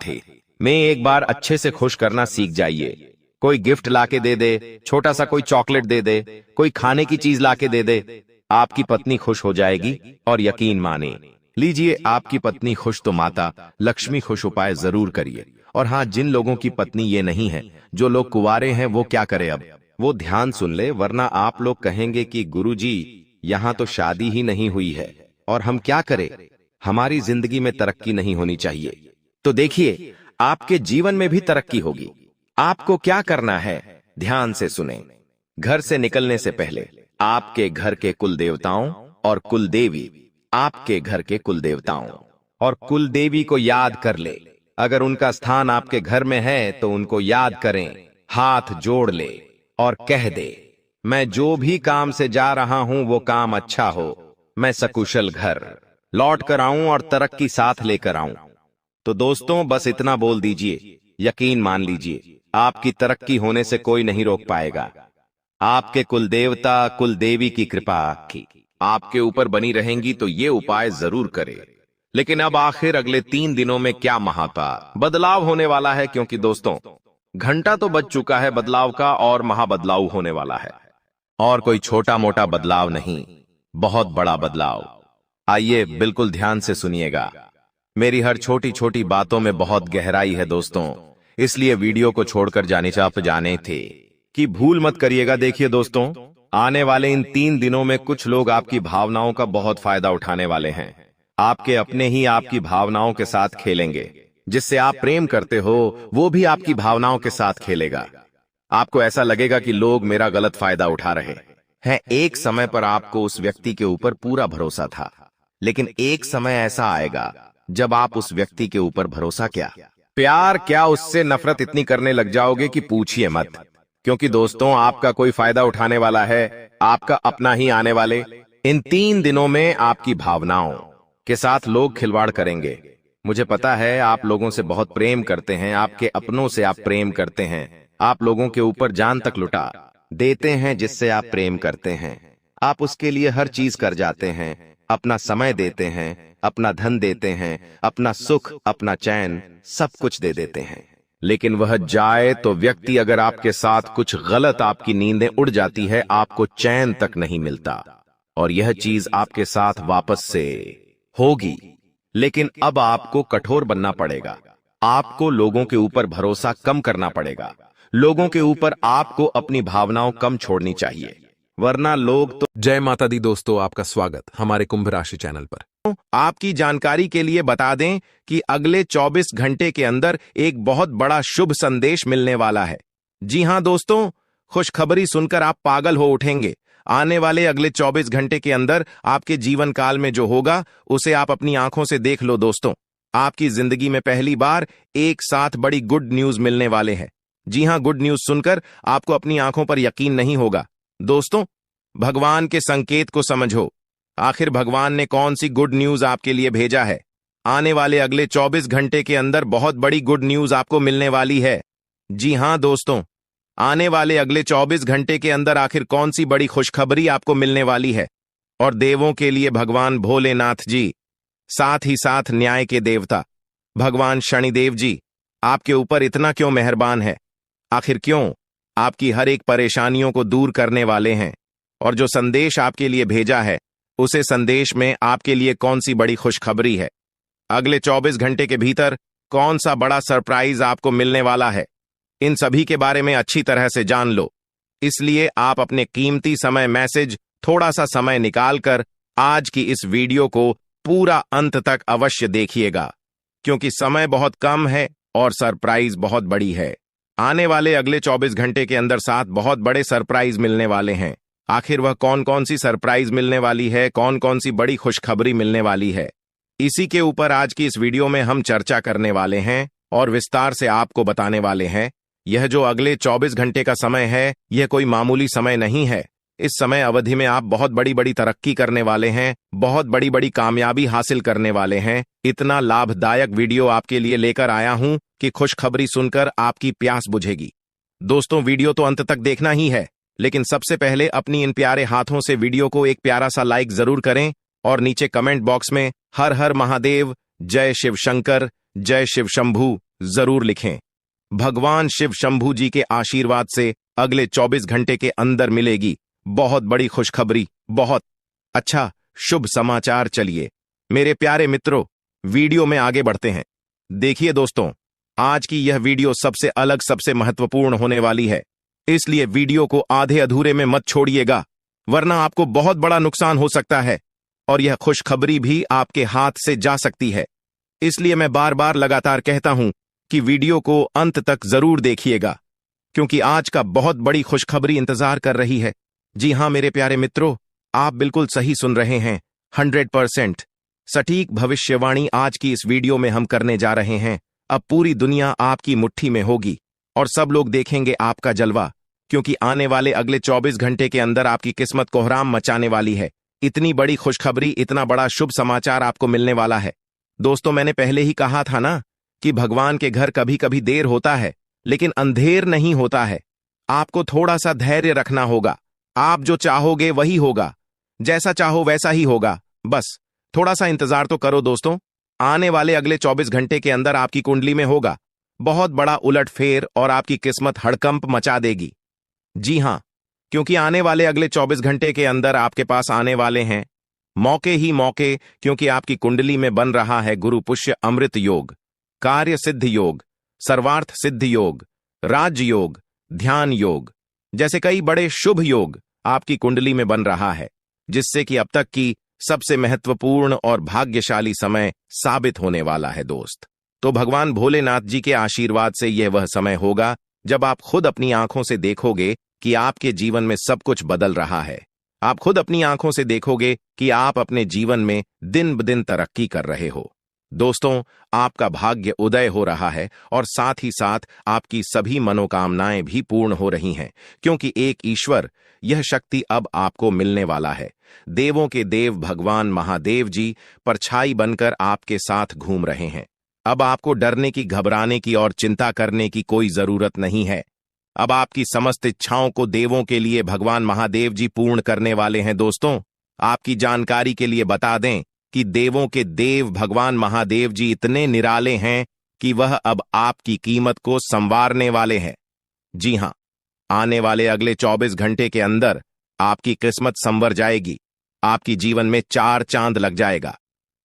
में एक बार अच्छे से खुश करना सीख जाइए। कोई गिफ्ट लाके दे दे, छोटा सा कोई चॉकलेट दे दे, कोई खाने की चीज लाके दे दे, आपकी पत्नी खुश हो जाएगी। और यकीन माने लीजिए, आपकी पत्नी खुश तो माता लक्ष्मी खुश। उपाय जरूर करिए। और हाँ, जिन लोगों की पत्नी ये नहीं है, जो लोग कुंवारे हैं, वो क्या करे अब, वो ध्यान सुन ले, वरना आप लोग कहेंगे कि गुरुजी यहां तो शादी ही नहीं हुई है और हम क्या करें, हमारी जिंदगी में तरक्की नहीं होनी चाहिए। तो देखिए, आपके जीवन में भी तरक्की होगी। आपको क्या करना है, ध्यान से सुने। घर से निकलने से पहले आपके घर के कुल देवताओं और कुल देवी, आपके घर के कुल देवताओं और कुल देवी को याद कर ले। अगर उनका स्थान आपके घर में है तो उनको याद करें, हाथ जोड़ ले और कह दे, मैं जो भी काम से जा रहा हूं वो काम अच्छा हो, मैं सकुशल घर लौट कर आऊं और तरक्की साथ लेकर आऊं। तो दोस्तों बस इतना बोल दीजिए, यकीन मान लीजिए आपकी तरक्की होने से कोई नहीं रोक पाएगा। आपके कुल देवता कुल देवी की कृपा आपके ऊपर बनी रहेंगी। तो ये उपाय जरूर करें। लेकिन अब आखिर अगले 3 दिनों में क्या महापा बदलाव होने वाला है, क्योंकि दोस्तों घंटा तो बज चुका है बदलाव का, और महाबदलाव होने वाला है। और कोई छोटा मोटा बदलाव नहीं, बहुत बड़ा बदलाव। आइए बिल्कुल ध्यान से सुनिएगा। मेरी हर छोटी छोटी बातों में बहुत गहराई है दोस्तों, इसलिए वीडियो को छोड़कर जाने थे कि भूल मत करिएगा। देखिए दोस्तों, आने वाले इन 3 दिनों में कुछ लोग आपकी भावनाओं का बहुत फायदा उठाने वाले हैं। आपके अपने ही आपकी भावनाओं के साथ खेलेंगे। जिससे आप प्रेम करते हो वो भी आपकी भावनाओं के साथ खेलेगा। आपको ऐसा लगेगा कि लोग मेरा गलत फायदा उठा रहे हैं। एक समय पर आपको उस व्यक्ति के ऊपर पूरा भरोसा था, लेकिन एक समय ऐसा आएगा जब आप उस व्यक्ति के ऊपर भरोसा क्या, प्यार क्या, उससे नफरत इतनी करने लग जाओगे कि पूछिए मत। क्योंकि दोस्तों आपका कोई फायदा उठाने वाला है, आपका अपना ही आने वाले। इन 3 दिनों में आपकी भावनाओं के साथ लोग खिलवाड़ करेंगे। मुझे पता है आप लोगों से बहुत प्रेम करते हैं, आपके अपनों से आप प्रेम करते हैं, आप लोगों के ऊपर जान तक लुटा देते हैं जिससे आप प्रेम करते हैं। आप उसके लिए हर चीज कर जाते हैं, अपना समय देते हैं, अपना धन देते हैं, अपना सुख अपना चैन सब कुछ दे देते हैं। लेकिन वह जाए तो व्यक्ति अगर आपके साथ कुछ गलत, आपकी नींदें उड़ जाती है, आपको चैन तक नहीं मिलता, और यह चीज आपके साथ वापस से होगी। लेकिन अब आपको कठोर बनना पड़ेगा। आपको लोगों के ऊपर भरोसा कम करना पड़ेगा। लोगों के ऊपर आपको अपनी भावनाओं कम छोड़नी चाहिए, वरना लोग तो।
जय माता दी दोस्तों, आपका स्वागत हमारे कुंभ राशि चैनल पर।
आपकी जानकारी के लिए बता दें कि अगले 24 घंटे के अंदर एक बहुत बड़ा शुभ संदेश मिलने वाला है। जी हां दोस्तों, खुशखबरी सुनकर आप पागल हो उठेंगे। आने वाले अगले 24 घंटे के अंदर आपके जीवन काल में जो होगा उसे आप अपनी आंखों से देख लो दोस्तों। आपकी जिंदगी में पहली बार एक साथ बड़ी गुड न्यूज मिलने वाले हैं। जी हां, गुड न्यूज सुनकर आपको अपनी आंखों पर यकीन नहीं होगा दोस्तों। भगवान के संकेत को समझो। आखिर भगवान ने कौन सी गुड न्यूज आपके लिए भेजा है? आने वाले अगले 24 घंटे के अंदर बहुत बड़ी गुड न्यूज आपको मिलने वाली है। जी हां दोस्तों, आने वाले अगले 24 घंटे के अंदर आखिर कौन सी बड़ी खुशखबरी आपको मिलने वाली है? और देवों के लिए भगवान भोलेनाथ जी, साथ ही साथ न्याय के देवता भगवान शनिदेव जी आपके ऊपर इतना क्यों मेहरबान है? आखिर क्यों आपकी हर एक परेशानियों को दूर करने वाले हैं? और जो संदेश आपके लिए भेजा है, उसे संदेश में आपके लिए कौन सी बड़ी खुशखबरी है? अगले 24 घंटे के भीतर कौन सा बड़ा सरप्राइज आपको मिलने वाला है? इन सभी के बारे में अच्छी तरह से जान लो। इसलिए आप अपने कीमती समय मैसेज थोड़ा सा समय निकालकर आज की इस वीडियो को पूरा अंत तक अवश्य देखिएगा, क्योंकि समय बहुत कम है और सरप्राइज बहुत बड़ी है। आने वाले अगले 24 घंटे के अंदर 7 बहुत बड़े सरप्राइज मिलने वाले हैं। आखिर वह कौन कौन सी सरप्राइज मिलने वाली है, कौन कौन सी बड़ी खुशखबरी मिलने वाली है, इसी के ऊपर आज की इस वीडियो में हम चर्चा करने वाले हैं और विस्तार से आपको बताने वाले हैं। यह जो अगले 24 घंटे का समय है, यह कोई मामूली समय नहीं है। इस समय अवधि में आप बहुत बड़ी बड़ी तरक्की करने वाले हैं, बहुत बड़ी बड़ी कामयाबी हासिल करने वाले हैं। इतना लाभदायक वीडियो आपके लिए लेकर आया हूं कि खुशखबरी सुनकर आपकी प्यास बुझेगी। दोस्तों, वीडियो तो अंत तक देखना ही है, लेकिन सबसे पहले अपनी इन प्यारे हाथों से वीडियो को एक प्यारा सा लाइक जरूर करें और नीचे कमेंट बॉक्स में हर हर महादेव, जय शिव शंकर, जय शिव शंभू जरूर लिखें। भगवान शिव शंभू जी के आशीर्वाद से अगले 24 घंटे के अंदर मिलेगी बहुत बड़ी खुशखबरी, बहुत अच्छा शुभ समाचार। चलिए मेरे प्यारे मित्रों, वीडियो में आगे बढ़ते हैं। देखिए दोस्तों, आज की यह वीडियो सबसे अलग, सबसे महत्वपूर्ण होने वाली है, इसलिए वीडियो को आधे अधूरे में मत छोड़िएगा, वरना आपको बहुत बड़ा नुकसान हो सकता है और यह खुशखबरी भी आपके हाथ से जा सकती है। इसलिए मैं बार बार लगातार कहता हूं कि वीडियो को अंत तक जरूर देखिएगा, क्योंकि आज का बहुत बड़ी खुशखबरी इंतजार कर रही है। जी हां मेरे प्यारे मित्रों, आप बिल्कुल सही सुन रहे हैं। 100% सटीक भविष्यवाणी आज की इस वीडियो में हम करने जा रहे हैं। अब पूरी दुनिया आपकी मुट्ठी में होगी और सब लोग देखेंगे आपका जलवा, क्योंकि आने वाले अगले 24 घंटे के अंदर आपकी किस्मत कोहराम मचाने वाली है। इतनी बड़ी खुशखबरी, इतना बड़ा शुभ समाचार आपको मिलने वाला है। दोस्तों, मैंने पहले ही कहा था ना कि भगवान के घर कभी कभी देर होता है, लेकिन अंधेर नहीं होता है। आपको थोड़ा सा धैर्य रखना होगा। आप जो चाहोगे वही होगा, जैसा चाहो वैसा ही होगा। बस थोड़ा सा इंतजार तो करो दोस्तों। आने वाले अगले 24 घंटे के अंदर आपकी कुंडली में होगा बहुत बड़ा उलटफेर और आपकी किस्मत हड़कंप मचा देगी। जी हां, क्योंकि आने वाले अगले 24 घंटे के अंदर आपके पास आने वाले हैं मौके ही मौके, क्योंकि आपकी कुंडली में बन रहा है गुरु पुष्य अमृत योग, कार्य सिद्ध योग, सर्वार्थ सिद्ध योग, राज योग, ध्यान योग जैसे कई बड़े शुभ योग आपकी कुंडली में बन रहा है, जिससे कि अब तक की सबसे महत्वपूर्ण और भाग्यशाली समय साबित होने वाला है दोस्त। तो भगवान भोलेनाथ जी के आशीर्वाद से यह वह समय होगा जब आप खुद अपनी आंखों से देखोगे कि आपके जीवन में सब कुछ बदल रहा है। आप खुद अपनी आंखों से देखोगे कि आप अपने जीवन में दिन ब दिन तरक्की कर रहे हो। दोस्तों, आपका भाग्य उदय हो रहा है और साथ ही साथ आपकी सभी मनोकामनाएं भी पूर्ण हो रही हैं, क्योंकि एक ईश्वर, यह शक्ति अब आपको मिलने वाला है। देवों के देव भगवान महादेव जी परछाई बनकर आपके साथ घूम रहे हैं। अब आपको डरने की, घबराने की और चिंता करने की कोई जरूरत नहीं है। अब आपकी समस्त इच्छाओं को देवों के लिए भगवान महादेव जी पूर्ण करने वाले हैं। दोस्तों, आपकी जानकारी के लिए बता दें कि देवों के देव भगवान महादेव जी इतने निराले हैं कि वह अब आपकी कीमत को संवारने वाले हैं। जी हां, आने वाले अगले 24 घंटे के अंदर आपकी किस्मत संवर जाएगी। आपकी जीवन में 4 चांद लग जाएगा।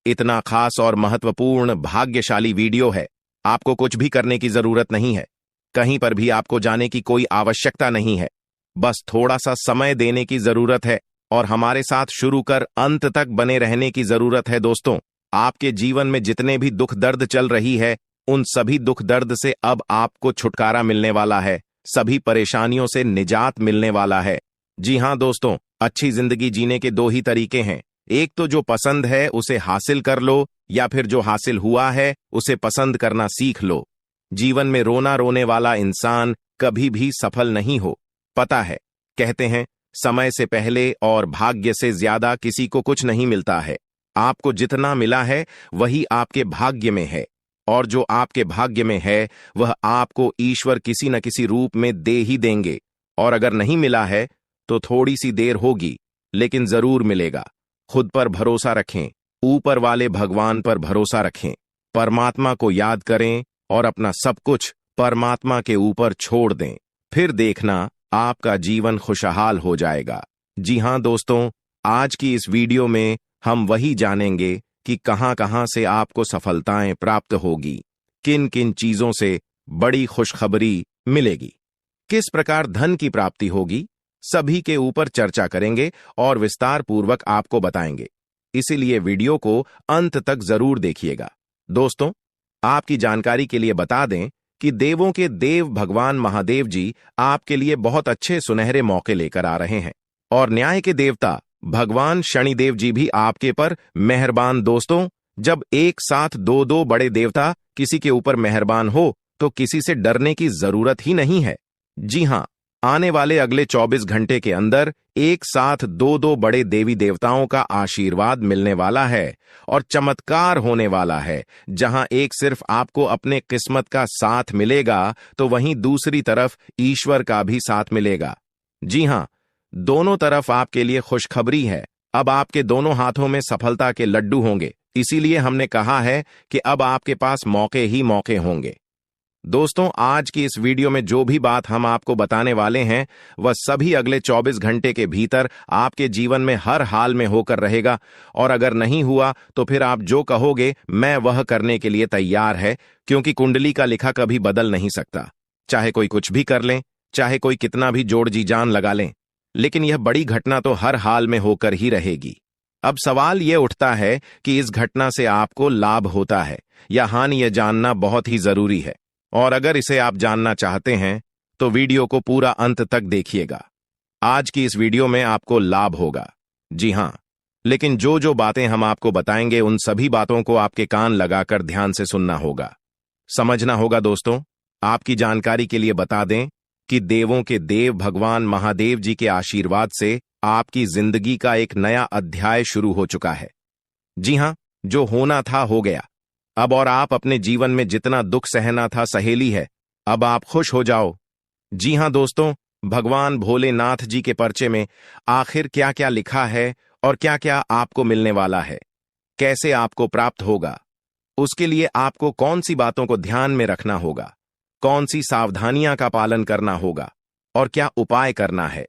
इतना खास और महत्वपूर्ण भाग्यशाली वीडियो है, आपको कुछ भी करने की जरूरत नहीं है। कहीं पर भी आपको जाने की कोई आवश्यकता नहीं है। बस थोड़ा सा समय देने की जरूरत है और हमारे साथ शुरू कर अंत तक बने रहने की जरूरत है। दोस्तों, आपके जीवन में जितने भी दुख दर्द चल रही है, उन सभी दुख दर्द से अब आपको छुटकारा मिलने वाला है, सभी परेशानियों से निजात मिलने वाला है। जी हां दोस्तों, अच्छी जिंदगी जीने के 2 ही तरीके हैं। एक तो जो पसंद है उसे हासिल कर लो, या फिर जो हासिल हुआ है उसे पसंद करना सीख लो। जीवन में रोना रोने वाला इंसान कभी भी सफल नहीं हो। पता है, कहते हैं समय से पहले और भाग्य से ज्यादा किसी को कुछ नहीं मिलता है। आपको जितना मिला है वही आपके भाग्य में है, और जो आपके भाग्य में है वह आपको ईश्वर किसी न किसी रूप में दे ही देंगे। और अगर नहीं मिला है तो थोड़ी सी देर होगी, लेकिन जरूर मिलेगा। खुद पर भरोसा रखें, ऊपर वाले भगवान पर भरोसा रखें, परमात्मा को याद करें और अपना सब कुछ परमात्मा के ऊपर छोड़ दें। फिर देखना आपका जीवन खुशहाल हो जाएगा। जी हां दोस्तों, आज की इस वीडियो में हम वही जानेंगे कि कहां कहां से आपको सफलताएं प्राप्त होगी, किन किन चीजों से बड़ी खुशखबरी मिलेगी, किस प्रकार धन की प्राप्ति होगी, सभी के ऊपर चर्चा करेंगे और विस्तार पूर्वक आपको बताएंगे। इसीलिए वीडियो को अंत तक जरूर देखिएगा। दोस्तों, आपकी जानकारी के लिए बता दें कि देवों के देव भगवान महादेव जी आपके लिए बहुत अच्छे सुनहरे मौके लेकर आ रहे हैं, और न्याय के देवता भगवान शनिदेव जी भी आपके पर मेहरबान। दोस्तों, जब एक साथ दो दो बड़े देवता किसी के ऊपर मेहरबान हो तो किसी से डरने की जरूरत ही नहीं है। जी हां, आने वाले अगले 24 घंटे के अंदर एक साथ दो दो बड़े देवी देवताओं का आशीर्वाद मिलने वाला है और चमत्कार होने वाला है। जहां एक सिर्फ आपको अपने किस्मत का साथ मिलेगा तो वहीं दूसरी तरफ ईश्वर का भी साथ मिलेगा। जी हां, दोनों तरफ आपके लिए खुशखबरी है। अब आपके दोनों हाथों में सफलता के लड्डू होंगे। इसीलिए हमने कहा है कि अब आपके पास मौके ही मौके होंगे। दोस्तों, आज की इस वीडियो में जो भी बात हम आपको बताने वाले हैं वह सभी अगले 24 घंटे के भीतर आपके जीवन में हर हाल में होकर रहेगा, और अगर नहीं हुआ तो फिर आप जो कहोगे मैं वह करने के लिए तैयार है, क्योंकि कुंडली का लिखा कभी बदल नहीं सकता। चाहे कोई कुछ भी कर लें, चाहे कोई कितना भी जोड़ जी जान लगा लें, लेकिन यह बड़ी घटना तो हर हाल में होकर ही रहेगी। अब सवाल यह उठता है कि इस घटना से आपको लाभ होता है या हानि, यह जानना बहुत ही जरूरी है। और अगर इसे आप जानना चाहते हैं तो वीडियो को पूरा अंत तक देखिएगा। आज की इस वीडियो में आपको लाभ होगा। जी हां, लेकिन जो जो बातें हम आपको बताएंगे उन सभी बातों को आपके कान लगाकर ध्यान से सुनना होगा, समझना होगा। दोस्तों, आपकी जानकारी के लिए बता दें कि देवों के देव भगवान महादेव जी के आशीर्वाद से आपकी जिंदगी का एक नया अध्याय शुरू हो चुका है। जी हां, जो होना था हो गया अब, और आप अपने जीवन में जितना दुख सहना था सहेली है। अब आप खुश हो जाओ। जी हां दोस्तों, भगवान भोलेनाथ जी के पर्चे में आखिर क्या क्या लिखा है और क्या क्या आपको मिलने वाला है, कैसे आपको प्राप्त होगा, उसके लिए आपको कौन सी बातों को ध्यान में रखना होगा, कौन सी सावधानियां का पालन करना होगा और क्या उपाय करना है,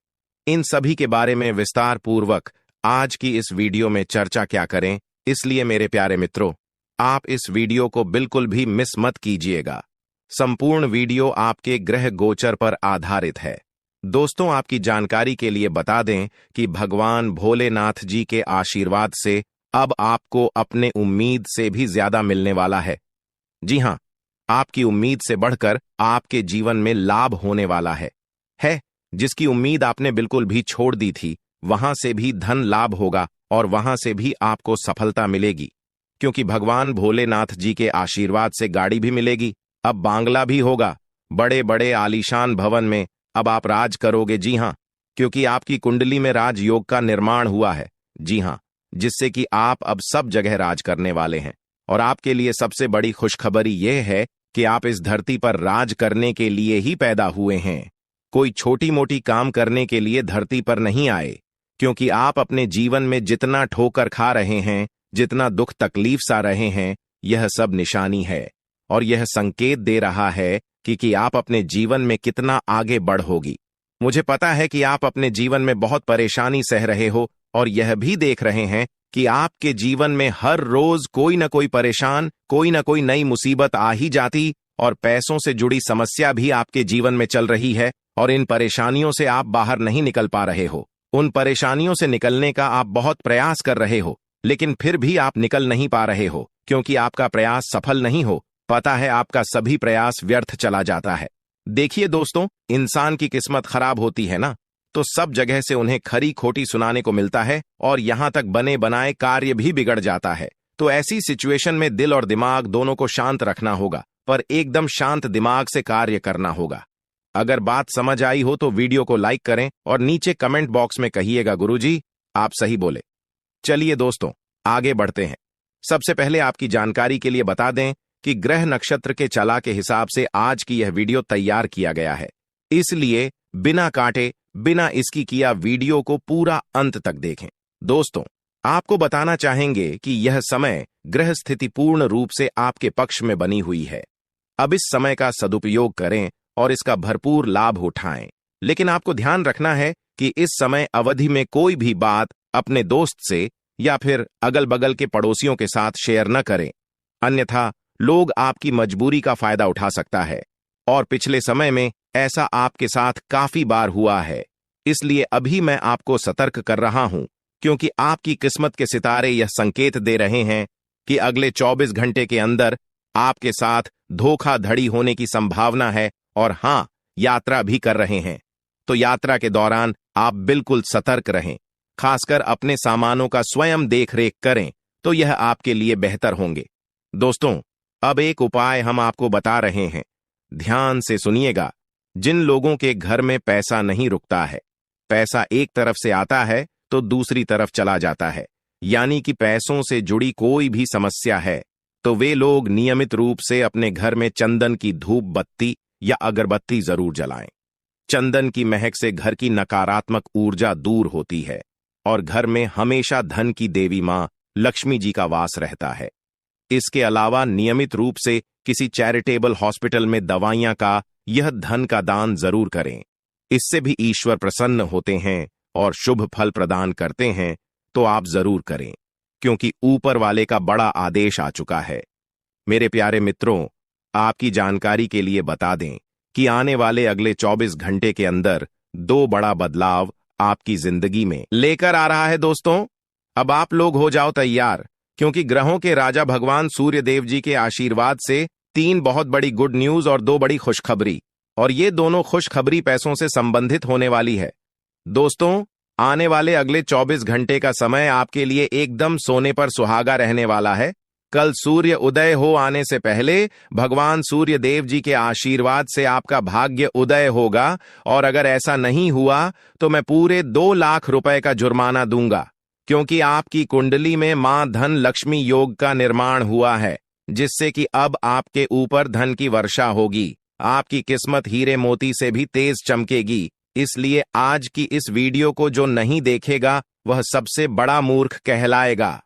इन सभी के बारे में विस्तार पूर्वक आज की इस वीडियो में चर्चा क्या करें। इसलिए मेरे प्यारे मित्रों, आप इस वीडियो को बिल्कुल भी मिस मत कीजिएगा। संपूर्ण वीडियो आपके ग्रह गोचर पर आधारित है। दोस्तों, आपकी जानकारी के लिए बता दें कि भगवान भोलेनाथ जी के आशीर्वाद से अब आपको अपने उम्मीद से भी ज्यादा मिलने वाला है। जी हां, आपकी उम्मीद से बढ़कर आपके जीवन में लाभ होने वाला है। जिसकी उम्मीद आपने बिल्कुल भी छोड़ दी थी, वहां से भी धन लाभ होगा और वहां से भी आपको सफलता मिलेगी, क्योंकि भगवान भोलेनाथ जी के आशीर्वाद से गाड़ी भी मिलेगी। अब बांग्ला भी होगा, बड़े बड़े आलीशान भवन में अब आप राज करोगे। जी हां, क्योंकि आपकी कुंडली में राजयोग का निर्माण हुआ है। जी हां, जिससे कि आप अब सब जगह राज करने वाले हैं। और आपके लिए सबसे बड़ी खुशखबरी यह है कि आप इस धरती पर राज करने के लिए ही पैदा हुए हैं। कोई छोटी मोटी काम करने के लिए धरती पर नहीं आए, क्योंकि आप अपने जीवन में जितना ठोकर खा रहे हैं, जितना दुख तकलीफ सा रहे हैं, यह सब निशानी है और यह संकेत दे रहा है कि आप अपने जीवन में कितना आगे बढ़ोगी। मुझे पता है कि आप अपने जीवन में बहुत परेशानी सह रहे हो और यह भी देख रहे हैं कि आपके जीवन में हर रोज कोई न कोई परेशान, कोई न कोई नई मुसीबत आ ही जाती, और पैसों से जुड़ी समस्या भी आपके जीवन में चल रही है, और इन परेशानियों से आप बाहर नहीं निकल पा रहे हो। उन परेशानियों से निकलने का आप बहुत प्रयास कर रहे हो, लेकिन फिर भी आप निकल नहीं पा रहे हो, क्योंकि आपका प्रयास सफल नहीं हो। पता है, आपका सभी प्रयास व्यर्थ चला जाता है। देखिए दोस्तों, इंसान की किस्मत खराब होती है ना, तो सब जगह से उन्हें खरी खोटी सुनाने को मिलता है, और यहां तक बने बनाए कार्य भी बिगड़ जाता है। तो ऐसी सिचुएशन में दिल और दिमाग दोनों को शांत रखना होगा, पर एकदम शांत दिमाग से कार्य करना होगा। अगर बात समझ आई हो तो वीडियो को लाइक करें और नीचे कमेंट बॉक्स में कहिएगा गुरुजी आप सही बोले। चलिए दोस्तों आगे बढ़ते हैं। सबसे पहले आपकी जानकारी के लिए बता दें कि ग्रह नक्षत्र के चला के हिसाब से आज की यह वीडियो तैयार किया गया है, इसलिए बिना काटे बिना इसकी किया वीडियो को पूरा अंत तक देखें। दोस्तों आपको बताना चाहेंगे कि यह समय ग्रह स्थिति पूर्ण रूप से आपके पक्ष में बनी हुई है। अब इस समय का सदुपयोग करें और इसका भरपूर लाभ उठाएं। लेकिन आपको ध्यान रखना है कि इस समय अवधि में कोई भी बात अपने दोस्त से या फिर अगल बगल के पड़ोसियों के साथ शेयर न करें, अन्यथा लोग आपकी मजबूरी का फायदा उठा सकता है। और पिछले समय में ऐसा आपके साथ काफी बार हुआ है, इसलिए अभी मैं आपको सतर्क कर रहा हूं, क्योंकि आपकी किस्मत के सितारे यह संकेत दे रहे हैं कि अगले 24 घंटे के अंदर आपके साथ धोखाधड़ी होने की संभावना है। और हां, यात्रा भी कर रहे हैं, तो यात्रा के दौरान आप बिल्कुल सतर्क रहें। खासकर अपने सामानों का स्वयं देखरेख करें तो यह आपके लिए बेहतर होंगे। दोस्तों अब एक उपाय हम आपको बता रहे हैं, ध्यान से सुनिएगा। जिन लोगों के घर में पैसा नहीं रुकता है, पैसा एक तरफ से आता है तो दूसरी तरफ चला जाता है, यानी कि पैसों से जुड़ी कोई भी समस्या है, तो वे लोग नियमित रूप से अपने घर में चंदन की धूप बत्ती या अगरबत्ती जरूर जलाएं। चंदन की महक से घर की नकारात्मक ऊर्जा दूर होती है और घर में हमेशा धन की देवी मां लक्ष्मी जी का वास रहता है। इसके अलावा नियमित रूप से किसी चैरिटेबल हॉस्पिटल में दवाइयां का यह धन का दान जरूर करें। इससे भी ईश्वर प्रसन्न होते हैं और शुभ फल प्रदान करते हैं, तो आप जरूर करें, क्योंकि ऊपर वाले का बड़ा आदेश आ चुका है। मेरे प्यारे मित्रों आपकी जानकारी के लिए बता दें कि आने वाले अगले 24 घंटे के अंदर 2 बड़ा बदलाव आपकी जिंदगी में लेकर आ रहा है। दोस्तों अब आप लोग हो जाओ तैयार, क्योंकि ग्रहों के राजा भगवान सूर्य देव जी के आशीर्वाद से 3 बहुत बड़ी गुड न्यूज और 2 बड़ी खुशखबरी, और ये दोनों खुशखबरी पैसों से संबंधित होने वाली है। दोस्तों आने वाले अगले 24 घंटे का समय आपके लिए एकदम सोने पर सुहागा रहने वाला है। कल सूर्य उदय हो आने से पहले भगवान सूर्य देव जी के आशीर्वाद से आपका भाग्य उदय होगा, और अगर ऐसा नहीं हुआ तो मैं पूरे 2 लाख रुपए का जुर्माना दूंगा, क्योंकि आपकी कुंडली में मां धन लक्ष्मी योग का निर्माण हुआ है, जिससे कि अब आपके ऊपर धन की वर्षा होगी। आपकी किस्मत हीरे मोती से भी तेज चमकेगी। इसलिए आज की इस वीडियो को जो नहीं देखेगा वह सबसे बड़ा मूर्ख कहलाएगा।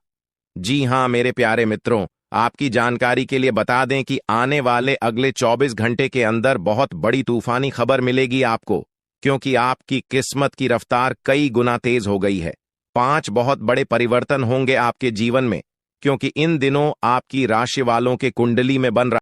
जी हां मेरे प्यारे मित्रों, आपकी जानकारी के लिए बता दें कि आने वाले अगले 24 घंटे के अंदर बहुत बड़ी तूफानी खबर मिलेगी आपको, क्योंकि आपकी किस्मत की रफ्तार कई गुना तेज हो गई है। 5 बहुत बड़े परिवर्तन होंगे आपके जीवन में, क्योंकि इन दिनों आपकी राशि वालों के कुंडली में बन रहा